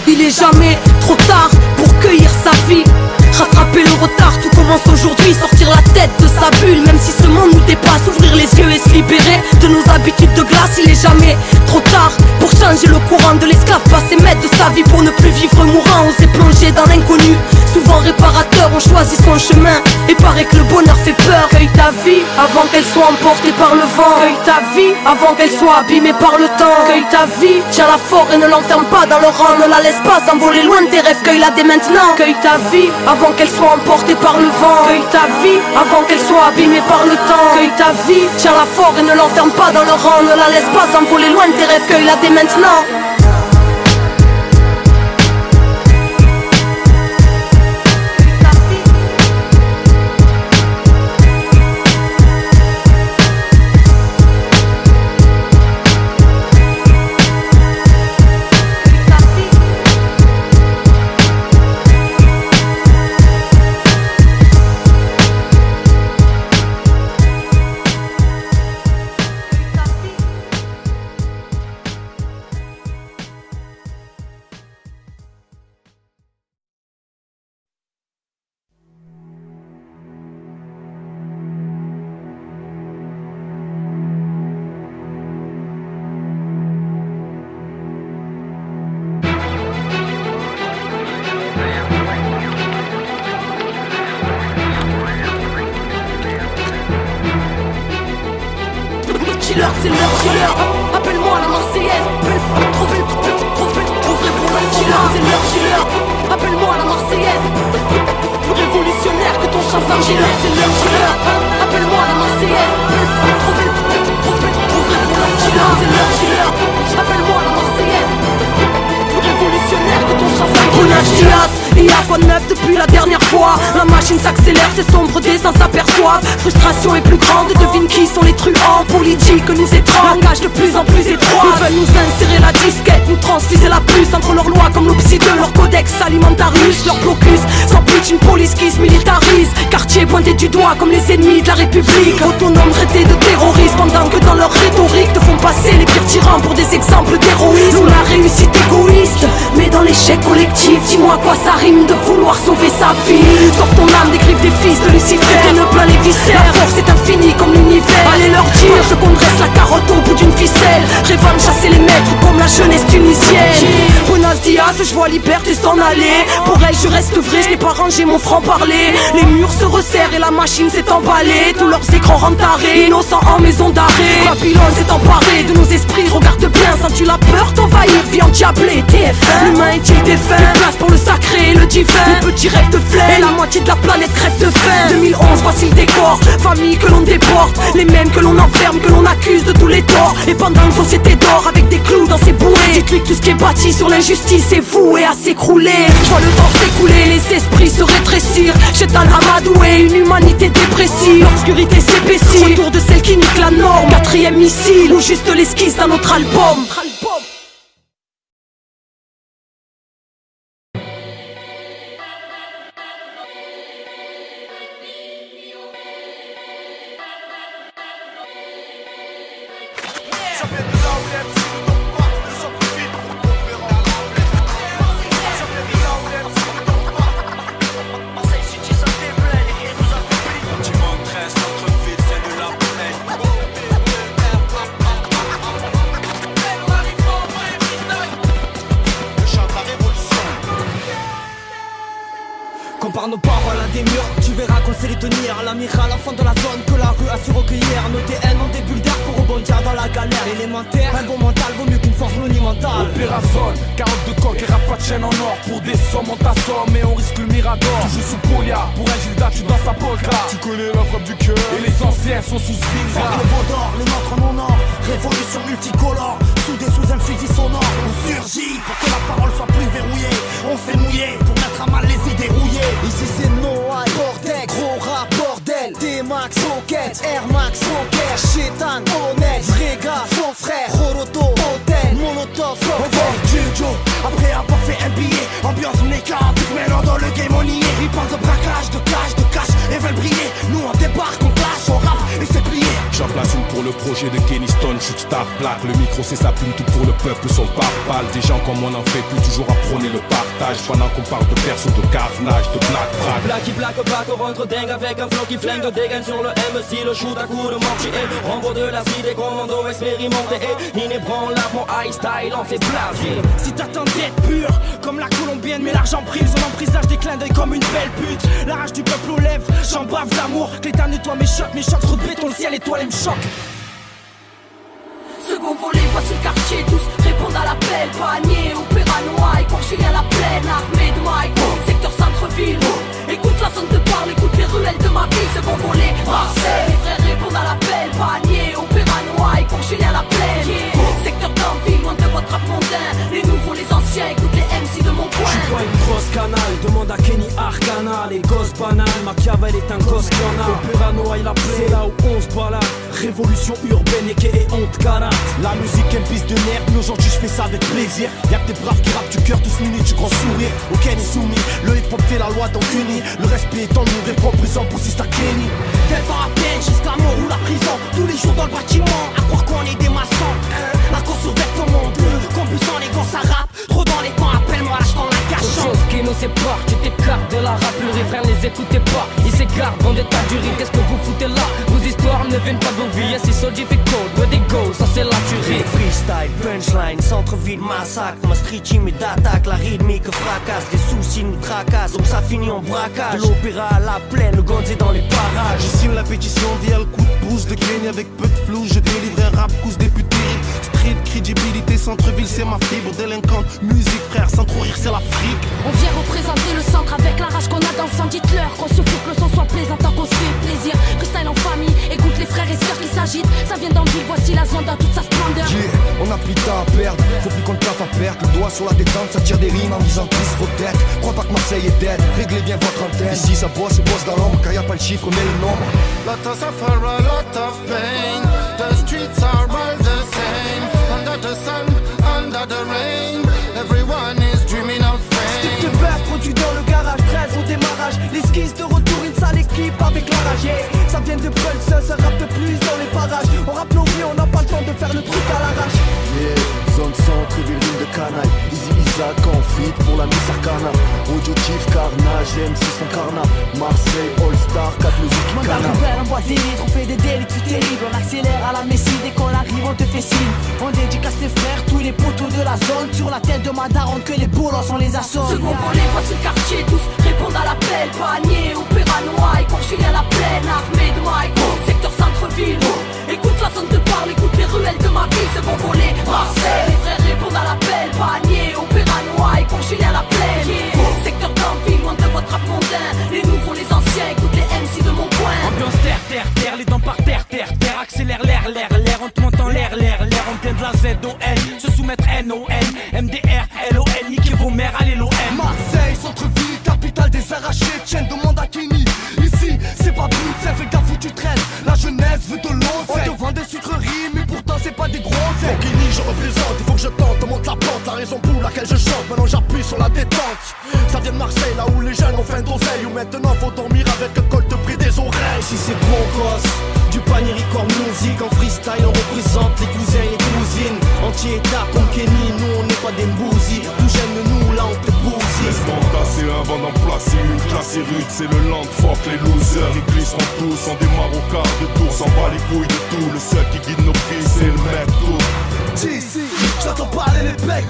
Il est jamais trop tard pour cueillir sa vie. Rattraper le retard, tout commence aujourd'hui. Sortir la tête de sa bulle, même si ce monde nous dépasse. Ouvrir les yeux et se libérer de nos habitudes de glace. Il est jamais trop tard pour changer le courant de l'esclave. Passer maître de sa vie pour ne plus vivre mourant. Oser plonger dans l'inconnu, souvent réparateur. On choisit son chemin et paraît que le bonheur fait peur. Cueille ta vie avant qu'elle soit emportée par le vent. Cueille ta vie avant qu'elle soit abîmée par le temps. Cueille ta vie, tiens-la fort et ne l'enferme pas dans le rang. Ne la laisse pas s'envoler loin de tes rêves, cueille-la dès maintenant. Cueille ta vie avant qu'elle soit emportée par le vent. Cueille ta vie avant qu'elle soit abîmée par le temps. Cueille ta vie, tiens-la fort et ne l'enferme pas dans le rang. Ne la laisse pas s'envoler loin de tes rêves, cueille-la dès maintenant. C'est l'heure, appelle-moi la Marseillaise. Trouverez pour le killer. C'est l'heure, appelle-moi la Marseillaise. Plus révolutionnaire que ton chanson killer. C'est l'heure, appelle-moi la Marseillaise. Trouverez pour le killer. C'est l'heure, appelle-moi la Marseillaise. Plus révolutionnaire que ton chanson killer. Il y a quoi de neuf depuis la dernière fois. La machine s'accélère, c'est sombre, des sens s'aperçoivent. Frustration est plus grande, devine qui sont les truands. Politique nous étrangle, langage de plus en plus étroit. Ils veulent nous insérer la disquette, nous transfuser la puce. Entre leurs lois comme l'obside, leur codex alimentarius. Leur blocus s'empêche une police qui se militarise. Quartier pointé du doigt comme les ennemis de la République. Autonomes traités de terroristes pendant que dans leur rhétorique te font passer les pires tyrans pour des exemples d'héroïsme. Nous la réussite égoïste, mais dans l'échec collectif, dis-moi quoi ça rime de vouloir sauver sa vie. Sors ton âme des griffes des fils de Lucifer. Des nœuds plein les viscères, la force est infinie comme l'univers. Allez leur dire ce qu'on dresse la carotte au bout d'une ficelle. Rêvant de chasser les maîtres comme la jeunesse tunisienne. Buenos dias, je vois liberté s'en aller. Pour elle je reste vrai, je n'ai pas rangé mon franc-parler. Les murs se resserrent et la machine s'est emballée. Tous leurs écrans rendent arrêt, innocents en maison d'arrêt. Babylone s'est emparé de nos esprits, regarde bien. Sens-tu la peur t'envahir, vie endiablée, TF1. L'humain est-il défunt? Plus place pour le sacré et le divin. Les petits rêves de flemme, et la moitié de la planète crève de faim. 2011, voici le décor, famille que l'on déporte. Les mêmes que l'on enferme, que l'on accuse de tous les torts. Et pendant une société d'or, avec des clous dans ses bouées. m'explique tout ce qui est bâti sur l'injustice est voué à s'écrouler. Je vois le temps s'écouler, les esprits se rétrécir. Chétan amadoué, une humanité dépressive. L'obscurité s'épaissit autour de celle qui nique la norme. 4ème missile ou juste l'esquisse d'un autre album. Compare nos paroles à des murs, tu verras qu'on sait les tenir. L'amiral, l'enfant de la zone que la rue a su recueillir. Nos TN ont des bulles d'air pour rebondir dans la galère élémentaire. Un bon mental vaut mieux qu'une force monumentale. Opération, carotte de coq et rap pas de chaîne en or. Pour des sommes on t'assomme et on risque le mirador. Tu joues sous Polia, pour un Gilda tu danses à polka. Tu connais la frappe du cœur et les anciens sont sous Svinga. Fuck le veau d'or, les nôtres en or. Révolution multicolore, soudés sous un fusil sonore. On surgit pour que la parole soit plus verrouillée. On s'est mouillé pour mettre à mal les idées rouillées. Ici c'est no high, Vortex, gros rap, bordel. D-Max, Rocket, Air Max, Rocker, Chétan, honnête, vrai gars, son frère, Roroto, Hôtel, Molotov, on va Jujo, après avoir fait un billet. Ambiance négative, maintenant dans le game on y est. Ils parlent de braquage, de cash, et veulent briller. Nous on débarque, on clash, on rappe et c'est plié. J'en place une pour le projet de Kenny Stone, shoot star plaque. Le micro c'est sa plume, tout pour le peuple, son pare-balles. Des gens comme on en fait plus, toujours à prôner le partage. Pendant qu'on parle de perso, de carnage, de black braque. Blacky black back, on rentre dingue avec un flow qui flingue. Dégaine sur le MC, le shoot à coup de mortier. Rambo de la cité, commando expérimenté. Nini branlard, mon high style en fait blaser. Si t'attends d'être pur, comme la colombienne, mais l'argent prise. On emprise l'âge des clins d'œil comme une belle pute. La rage du peuple aux lèvres, j'en bave d'amour. L'état nettoie mes chocs, trop de béton, le ciel étoilé me choque. Second volet, voici le quartier, tous répondent à l'appel. Panier, opéra noailles, Corchilien la plaine, armée de Mike, secteur centre-ville. Écoute la zone de parle, écoute les ruelles de ma ville. Second volet, Marseille, les frères répondent à l'appel. Panier, opéra noailles, Corchilien la plaine, secteur d'Anville, loin de votre rap mondain. Les nouveaux, les anciens, écoute les MC de mon coin. Je suis pas une grosse canal, demande à Kenny Arcana. Les gosses banales, Machiavel est un gosse qui en a. Opéra noailles la plaine, c'est là où on se balade. Révolution urbaine et honte canard. La musique est une piste de merde, mais aujourd'hui je fais ça avec plaisir. Y'a que des braves qui rappent du cœur, tous munis du grand sourire. Aucun est soumis, le hip hop fait la loi donc uni. Le respect est en nous, répond présent pour Sister Kenny. Fais pas à peine jusqu'à mort ou la prison. Tous les jours dans le bâtiment, à croire qu'on est des maçons. La course sur vêtements bleus, compulsant les gosses à rap. Trop dans les temps, appelle-moi là, j't'en la cache. Chose qui nous sépare, tu t'écartes de la rap. Le refrain les écoutez pas, ils s'écartent, vont des tas du riz. Qu'est-ce que vous foutez là? Vos histoires ne viennent pas de vos vies. C'est so difficult, where they go, ça c'est la tuerie. Freestyle, punchline, centre-ville, massacre. Ma street team est d'attaque, la rythmique fracasse. Des soucis nous tracassent, donc ça finit en braquage. L'opéra à la plaine, le gonzé dans les parages. Je signe la pétition via le coup de pouce de Kenny avec peu de flou. Je délivre un rap couche député. Street, crédibilité, centre-ville c'est ma fibre. Délinquante, musique frère, sans trop rire c'est l'Afrique. On vient représenter le centre avec la rage qu'on a dans le sang. Dites-leur qu'on se fout que le son soit plaisant tant qu'on se fait plaisir. Freestyle en famille, écoute les frères et sœurs qui s'agitent. Ça vient d'en ville, voici la zone dans toute sa splendeur. On a plus de temps à perdre, faut plus qu'on le taffe à perdre. Le doigt sur la détente, ça tire des rimes en disant tous vos têtes. Crois pas que Marseille est dead, réglez bien votre antenne. Ici ça bosse dans l'ombre, car y a pas le chiffre mais le nombre. Lot of suffer, a lot of pain. The streets are all the same. Under the sun, under the rain. Everyone is dreaming of fame. Stick de beurre produit dans le garage, 13 au démarrage. L'esquisse de retour, une sale équipe avec la rage. Ça vient de Pulse, ça rappe de plus dans les parages. On rappe nos vies, on n'a pas le temps de faire le truc à l'arrache. Zone centre, ville de canaille. Easy Isaac en frite pour la Miss Arcana. Audio Chief, Carnage, MC son carnat. Marseille, All Star, 4 musiques qui canard. On rebelle, on boit des litres, on fait des délits tout terribles. On accélère à la messie, dès qu'on arrive on te fait signe. On dédicace les frères, tous les poteaux de la zone. Sur la tête de ma daronne que les bolos on les assomme. Second volet, voici le quartier, tous répondent à l'appel. Panier, opéra noailles, Corchilien la plaine, armée de Mike, secteur centre-ville. Écoute la zone de parle, écoute les ruelles de ma ville. Second volet, Marseille, les frères répondent à l'appel. Panier, opéra noailles, Corchilien la plaine, secteur d'Anville, loin de votre rap mondain. Les nouveaux, les anciens, écoute les MC de mon coin. Ambiance terre, terre, terre, les dents par terre, terre, terre. Accélère l'air, on te monte en l'air, on vient de la ZOL. Se soumet mettre N-O-N, MDR, L-O-N, niquez vos mères, allez l'OM. Marseille, centre-ville, capitale des arrachés, chaîne demande à Kenny. Ici, c'est pas Bruxelles, fais gaffe où tu traînes. La jeunesse veut de l'eau, on te vend des sucreries, mais pourtant c'est pas des gros. Faut Kenny, je représente, il faut que je tente, te montre la pente, la raison pour laquelle je chante. Maintenant j'appuie sur la détente. Ça vient de Marseille, là où les jeunes ont faim d'oseille, où maintenant faut dormir avec le col de près des oreilles. Si c'est bon gosse, du panier record musique, en freestyle on représente les cousins et les cousines. Anti-état comme Kenny, nous on n'est pas des mbousis. Tout jeune nous, là on te bousille. Laisse-moi tasser avant d'en placer une classe rude, c'est le land, fuck les losers. Ils glisseront tous, on démarre au quart de tour, s'en bat les couilles de tout. Le seul qui guide nos filles, c'est le mec tout. Si, j'entends parler les bec.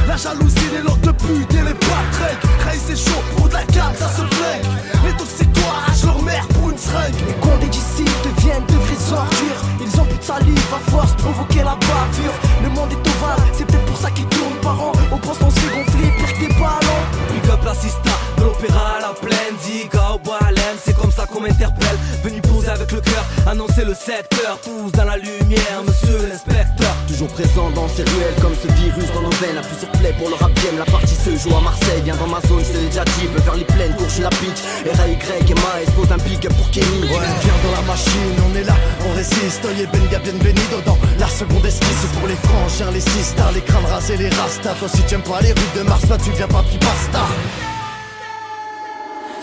La jalousie, les locks de pute et les patrèques. Craï c'est chaud, pour de la carte, ça se flingue. Les toxicoires arrachent leur mère pour une seringue. Les condés d'ici deviennent de vraies ordures. Ils ont plus de salive à force de provoquer la bavure. Le monde est ovale, c'est peut-être pour ça qu'ils tournent par an. Au poste on se fait gonfler, pire que des ballons. Big up l'assista, de l'opéra à la plaine. Diga au Boalem, c'est comme ça qu'on m'interpelle. Venu poser avec le cœur, annoncer le secteur. Tous dans la lumière, monsieur l'inspecteur. Toujours présent dans ces ruelles comme ce virus dans nos veines. La plus sur play pour le rap game, la partie se joue à Marseille. Viens dans ma zone, je te l'ai déjà dit, vers les plaines, cours chez la pitch. R.A.Y et Maes pose un big up pour Kenny. Ouais, viens dans la machine, on est là, on résiste. Oye benga bienvenido dans la seconde esquisse. Pour les frangins, les sisters, les crânes rasés, les rastas. Toi si tu aimes pas les rues de Mars, là tu viens pas puis basta.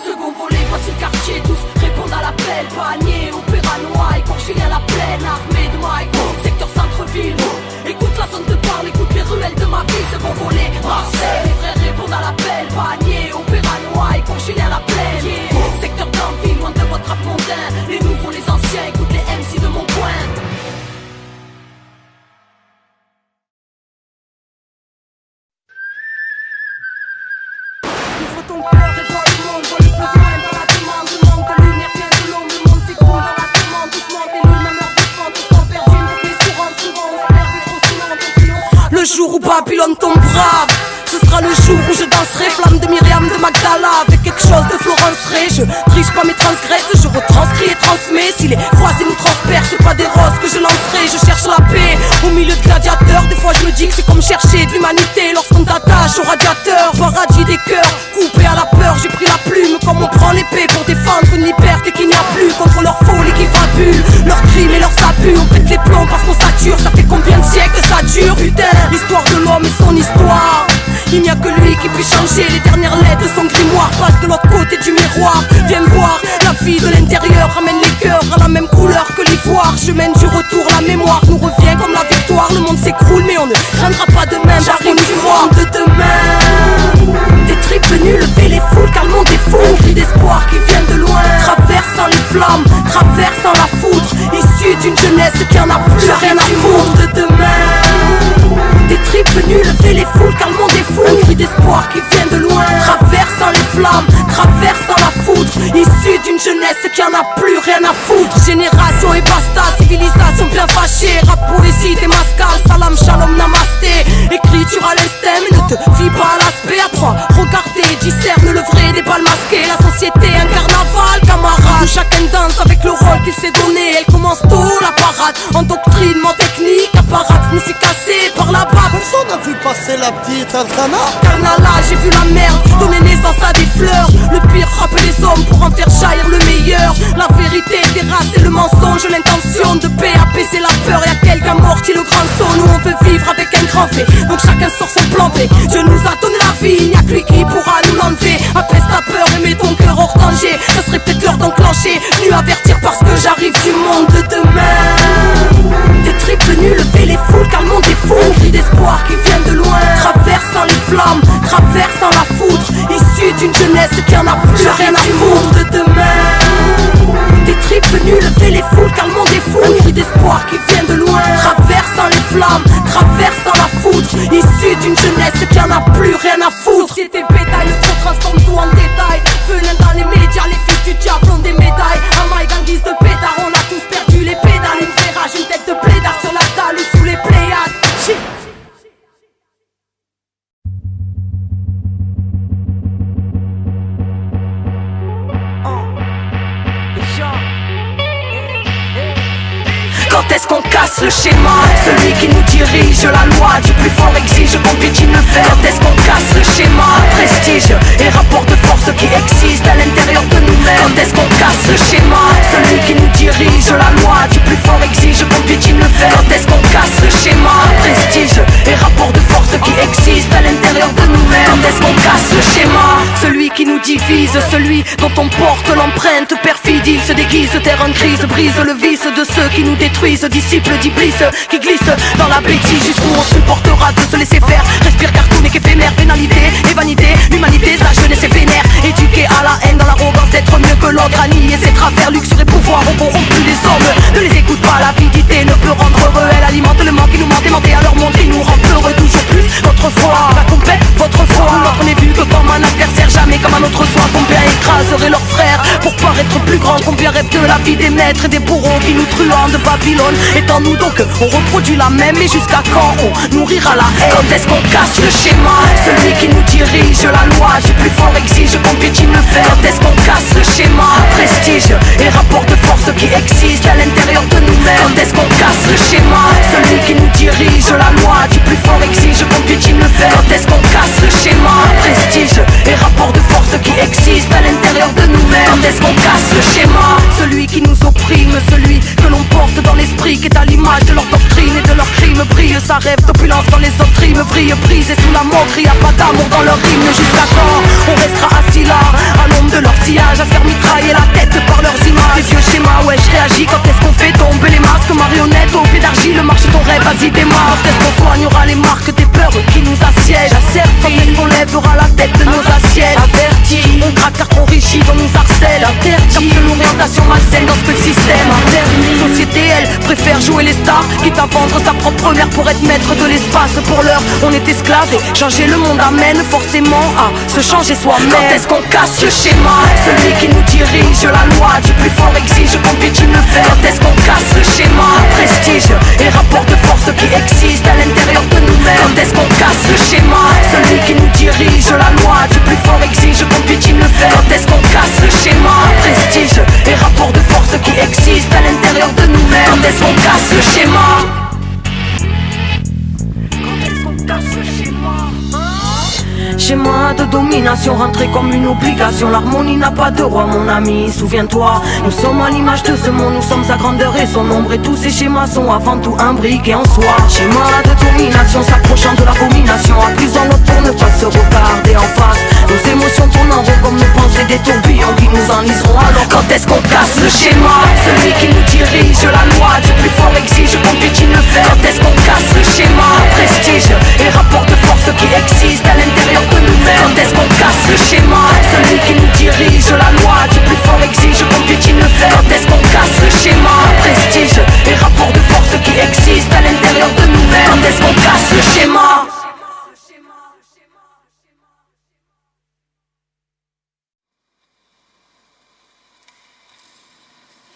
Second volet, voici le quartier, tous répondent à l'appel. Panier, opéra noir, et Courchilien la plaine, armée de Mike, secteur centre-ville. Écoute la zone de parle, écoute les ruelles de ma ville. Second volet, Marseille, les frères répondent à l'appel. Panier, opéra noir, et Courchilien la plaine, secteur d'Anville, loin de votre rap mondain. Les nouveaux, les anciens, écoute les MC de mon coin. Ouvre ton cœur et vois le monde, vois les besoins dans la demande. Le manque de lumière vient de l'ombre, le monde s'écroule dans la demande. Doucement des lunes, même heure doucement, tout temps perdu. Une boucle souvent, souvent on se perd, mais trop souvent on triomphe. Le jour où Babylone tombera, ce sera le jour où je danserai. Flamme de Myriam, de Magdala, avec quelque chose de Florence Ray. Je triche pas mes transgresses, je retranscris et transmets. Si les croisés nous transpercent, c'est pas des roses que je lancerai. Je cherche la paix au milieu de gladiateurs. Des fois je me dis que c'est comme chercher de l'humanité lorsqu'on t'attache au radiateur. Paradis des cœurs, coupé à la peur. J'ai pris la plume comme on prend l'épée pour défendre une liberté qu'il n'y a plus. Contre leur folie qui fabule, leurs crimes et leurs abus. On pète les plombs parce qu'on sature. Ça fait combien de siècles que ça dure? Putain, l'histoire de l'homme et son histoire. Il n'y a que lui qui puisse changer. Les dernières lettres de son grimoire passent de l'autre côté du miroir. Viens voir, la vie de l'intérieur ramène les cœurs à la même couleur que l'ivoire. Je mène du retour, la mémoire nous revient comme la victoire. Le monde s'écroule mais on ne craindra pas de même. J'arrive du monde de demain. Des tripes venues lever les foules car le monde est fou. Un cri d'espoir qui vient de loin, traversant les flammes, traversant la foudre. Issu d'une jeunesse qui en a plus rien à foutre de demain. Des tripes venues lever les foules car le monde est fou. Un cri d'espoir qui vient de loin, traversant les flammes, traversant la foudre. Issu d'une jeunesse qui en a plus rien à foutre. Génération et basta, civilisation bien fâchée. Rap, poésie, des mascales, salam, shalom, namasté. Écriture à l'instinct mais ne te fie pas à l'aspect. Apprends, regarder, discerne le vrai des balles masquées. La société un carnaval, camarade. Chacun danse avec le rôle qu'il s'est donné. Elle commence tôt la parade, endoctrinement technique. Apparat, je me suis cassé par la bas. Personne n'a vu passer la petite Altana. Carnala, j'ai vu la merde donner naissance à des fleurs. Le pire frappe les hommes pour en faire jaillir le meilleur. La vérité terrasse et le mensonge. L'intention de paix apaiser la peur. Y'a quelqu'un morti le grand saut. Nous on veut vivre avec un grand fait. Donc chacun sort son plan B. Dieu nous a donné la vie, il n'y a que lui qui pourra nous l'enlever. Apaise ta peur et mets ton cœur hors danger. Ça serait peut-être l'heure d'enclencher. Venu avertir parce que j'arrive du monde de demain. Des tripes venues lever les foules car le monde est fou. Un cri d'espoir qui vient de loin, traversant les flammes, traversant la foudre. Issu d'une jeunesse qui en a plus rien à foutre de demain. Des tripes venues lever les foules car le monde est fou. Un cri d'espoir qui vient de loin, traversant les flammes, traversant la foudre. Issu d'une jeunesse qui en a plus rien à foutre. Société bétail, le trop transforme tout en détail. Venin dans les médias, les fils du diable ont des médailles. Un mic en guise de pétard, on a tous perdu les pédales. Une vraie rage, une tête de blédard sur la dalle ou sous les pléiades. Quand est-ce qu'on casse le schéma? Celui qui nous dirige, la loi du plus fort exige qu'on piétine le fer. Quand est-ce qu'on casse le schéma? Prestige et rapport de force qui existent à l'intérieur de nous-mêmes. Quand est-ce qu'on casse le schéma? Celui qui nous dirige, la loi du plus fort exige qu'on piétine le fer. Quand est-ce qu'on casse le schéma? Prestige et rapport de force qui existent à l'intérieur de nous-mêmes. Quand est-ce qu'on casse le schéma? Celui qui nous divise, celui dont on porte l'empreinte perfide, il se déguise, terre en crise, brise le vice de ceux qui nous détruisent, disciples d'Iblis qui glissent dans la bêtise jusqu'où on supportera de se laisser faire. Respire cartoon et qu'éphémère, vénalité et vanité, l'humanité, sa jeunesse est vénère, éduquée à la haine dans l'arrogance d'être mieux que l'autre, à nier ses travers, luxure et pouvoir ont corrompu les hommes. Ne les écoute pas, l'avidité ne peut rendre heureux, elle alimente le manque, ils nous mentent et mentent à leur monde, ils nous rendent heureux toujours plus. Votre foi, la compète, votre foi, l'autre n'est vu que comme un adversaire, jamais comme un autre soi. Combien écraseraient leurs frères pour paraître plus grands, combien rêvent de la vie des maîtres et des bourreaux qui nous truand de Babylone. Étant nous donc, on reproduit la même, et jusqu'à quand on nourrira la haine? Quand est-ce qu'on casse le schéma? Celui qui nous dirige, la loi du plus fort exige qu'on piétine le fer. Quand est-ce qu'on casse le schéma? Prestige et rapport de force qui existent à l'intérieur de nous-mêmes. Quand est-ce qu'on casse le schéma? Celui qui nous dirige, la loi du plus fort exige qu'on piétine le fer. Quand est-ce qu'on casse le schéma? Prestige et rapport de force qui existent à l'intérieur de nous-mêmes. Quand est-ce qu'on casse le schéma? Celui qui nous opprime, celui que l'on porte dans l'esprit, qui est à l'image de leur doctrine et de leurs crimes, brille sa rêve d'opulence quand les autres rimes brillent, brisés sous la moquerie, y'a pas d'amour dans leur hymne. Jusqu'à quand on restera assis là, à l'ombre de leur sillage, à se faire mitrailler la tête par leurs images? Les vieux schémas, ouais je réagis. Quand est-ce qu'on fait tomber les masques, marionnettes au pied d'argile, marche ton rêve, vas-y démarre. Quand est-ce qu'on soignera les marques des peurs qui nous assiègent? Quand est-ce qu'on lèvera la tête de nos assiettes? Avertis, on craque car trop rigide, on nous harcèle. Interdit de l'orientation malsaine dans ce que le système interdit. La société elle préfère jouer les stars, quitte à vendre sa propre mère pour être maître de l'espace. Pour l'heure on est esclave et changer le monde amène forcément à se changer soi-même. Quand est-ce qu'on casse le schéma? Celui qui nous dirige, la loi du plus fort exige qu'on piétine le fer. Quand est-ce qu'on casse le schéma? Prestige et rapport de force qui existent à l'intérieur de nous-mêmes. Quand est-ce qu'on casse le schéma? Celui qui nous dirige, la loi du plus fort exige qu'on piétine le fer. Quand est-ce qu'on casse le schéma? Prestige et rapport de force qui existent à l'intérieur de nous-mêmes. Quand est-ce qu'on casse le schéma? Quand est-ce qu'on casse le schéma? Schéma de domination rentré comme une obligation. L'harmonie n'a pas de roi mon ami, souviens-toi. Nous sommes à l'image de ce monde, nous sommes sa grandeur et son ombre. Et tous ces schémas sont avant tout imbriqués en soi. Schéma de domination s'approchant de l'abomination, accusant l'autre pour ne pas se regarder en face. Nos émotions tournent en rond comme nos pensées des tourbillons qui nous enliseront. Alors quand est-ce qu'on casse le schéma? Celui qui nous dirige, la loi du plus fort exige qu'on piétine le fer. Quand est-ce qu'on casse le schéma? Prestige et rapport de force qui existent à l'intérieur de nous-mêmes. Quand est-ce qu'on casse le schéma? Celui qui nous dirige, la loi du plus fort exige qu'on piétine le fer. Quand est-ce qu'on casse le schéma? Prestige et rapport de force qui existent à l'intérieur de nous-mêmes. Quand est-ce qu'on casse le schéma?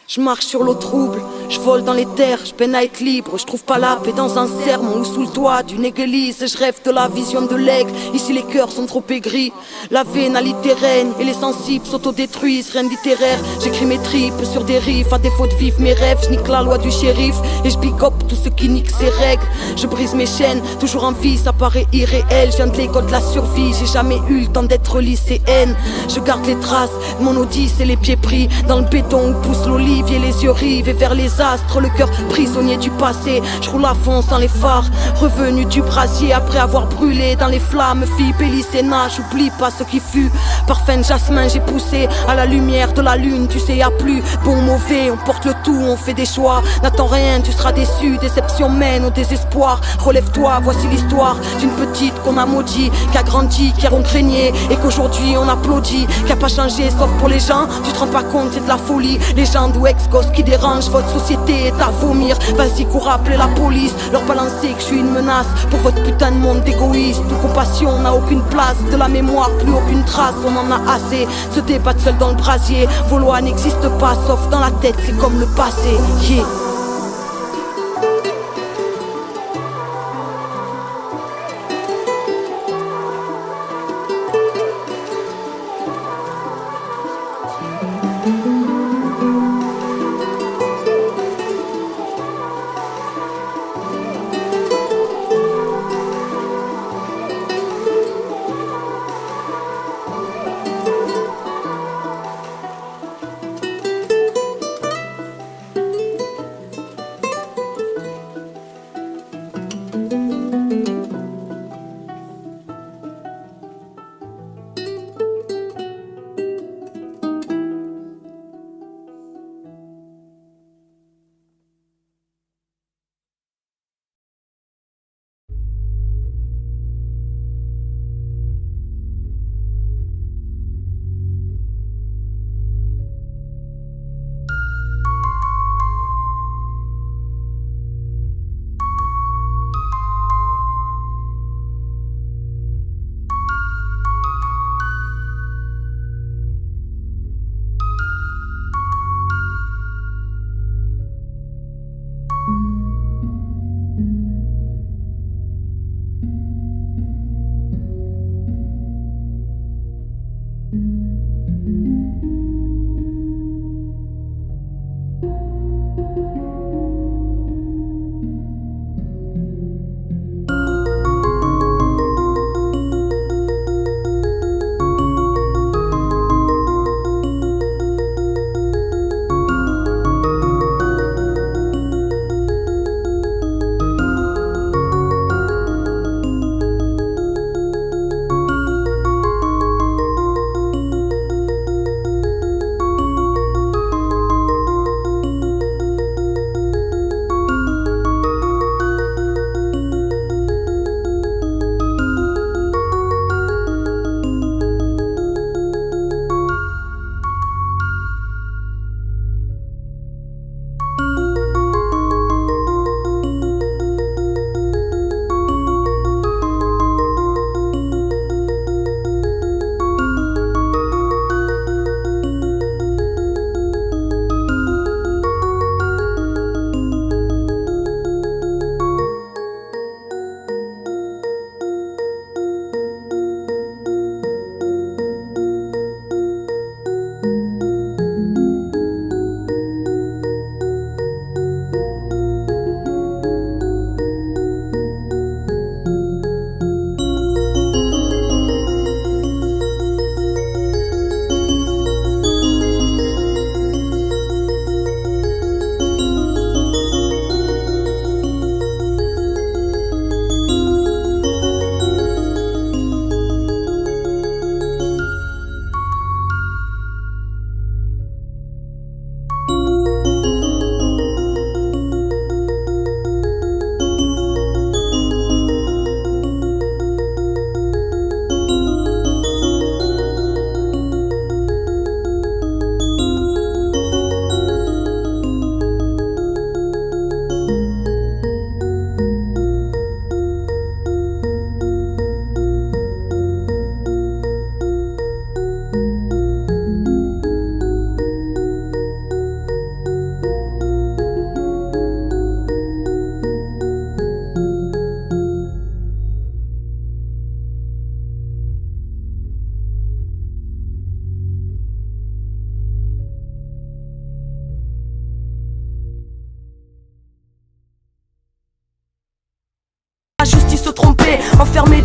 Je marche sur l'eau trouble, je vole dans les terres, je peine à être libre. Je trouve pas la paix dans un sermon ou sous le toit d'une église. Je rêve de la vision de l'aigle, ici les cœurs sont trop aigris. La vénalité règne et les sensibles s'autodétruisent. Rien de littéraire, j'écris mes tripes sur des riffs. À défaut de vivre mes rêves, je nique la loi du shérif. Et je big up tous ceux qui niquent ses règles. Je brise mes chaînes, toujours en vie, ça paraît irréel. Je viens de l'école de la survie, j'ai jamais eu le temps d'être lycéenne. Je garde les traces de mon odyssée, les pieds pris dans le béton où pousse l'olive. Les yeux rivés vers les astres, le cœur prisonnier du passé. Je roule à fond sans les phares, revenu du brasier après avoir brûlé dans les flammes. Fille Pélicéna, j'oublie pas ce qui fut. Parfum de jasmin, j'ai poussé à la lumière de la lune. Tu sais, y'a plus bon, mauvais, on porte le tout, on fait des choix. N'attends rien, tu seras déçu, déception mène au désespoir. Relève-toi, voici l'histoire d'une petite qu'on a maudit, qui a grandi, qui a régné et qu'aujourd'hui on applaudit. Qui a pas changé sauf pour les gens, tu te rends pas compte, c'est de la folie. Légende ou ex-gosse qui dérange, votre société est à vomir. Vas-y, cours appeler la police, leur balancer que je suis une menace pour votre putain de monde d'égoïste où compassion n'a aucune place, de la mémoire plus aucune trace. On en a assez, se débattre seul dans le brasier. Vos lois n'existent pas sauf dans la tête, c'est comme le passé. Yeah.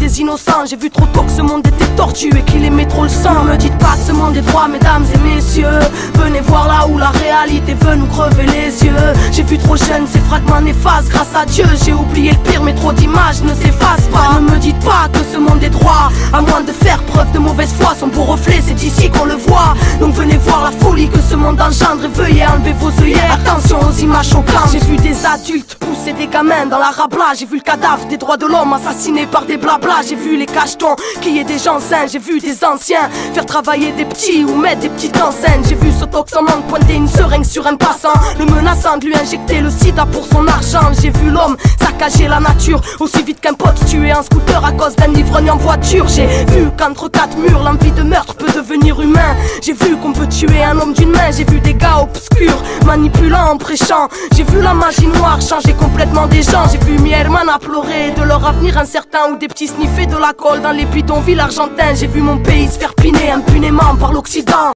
des innocents. J'ai vu trop tôt que ce monde était tordu et qu'il aimait trop le sang. Ne me dites pas que ce monde est droit, mesdames et messieurs. Venez voir là où la réalité veut nous crever les yeux. J'ai vu trop jeune ces fragments néfastes. Grâce à Dieu j'ai oublié le pire, mais trop d'images ne s'effacent pas. Ne me dites pas que ce monde est droit, à moins de faire preuve de mauvaise foi. Son beau reflet c'est ici qu'on le voit. Donc venez voir la folie que ce monde engendre et veuillez enlever vos œillères. Attention aux images choquantes. J'ai vu des adultes pousser des gamins dans la rabla. J'ai vu le cadavre des droits de l'homme assassiné par des blablas. J'ai vu les cachetons qui est des gens sains. J'ai vu des anciens faire travailler des petits ou mettre des petites en scène. J'ai vu ce toxomane pointer une seringue sur un passant, le menaçant de lui injecter le sida pour son argent. J'ai vu l'homme saccager la nature aussi vite qu'un pote tuer un scooter à cause d'un ivrogne en voiture. J'ai vu qu'entre quatre murs l'envie de meurtre peut devenir humain. J'ai vu qu'on peut tuer un homme d'une main. J'ai vu des gars obscurs manipulant en prêchant. J'ai vu la magie noire changer complètement des gens. J'ai vu mi hermana pleurer de leur avenir incertain, ou des petits sniffer de la colle dans les bidonvilles argentins. J'ai vu mon pays se faire piner impunément par l'Occident.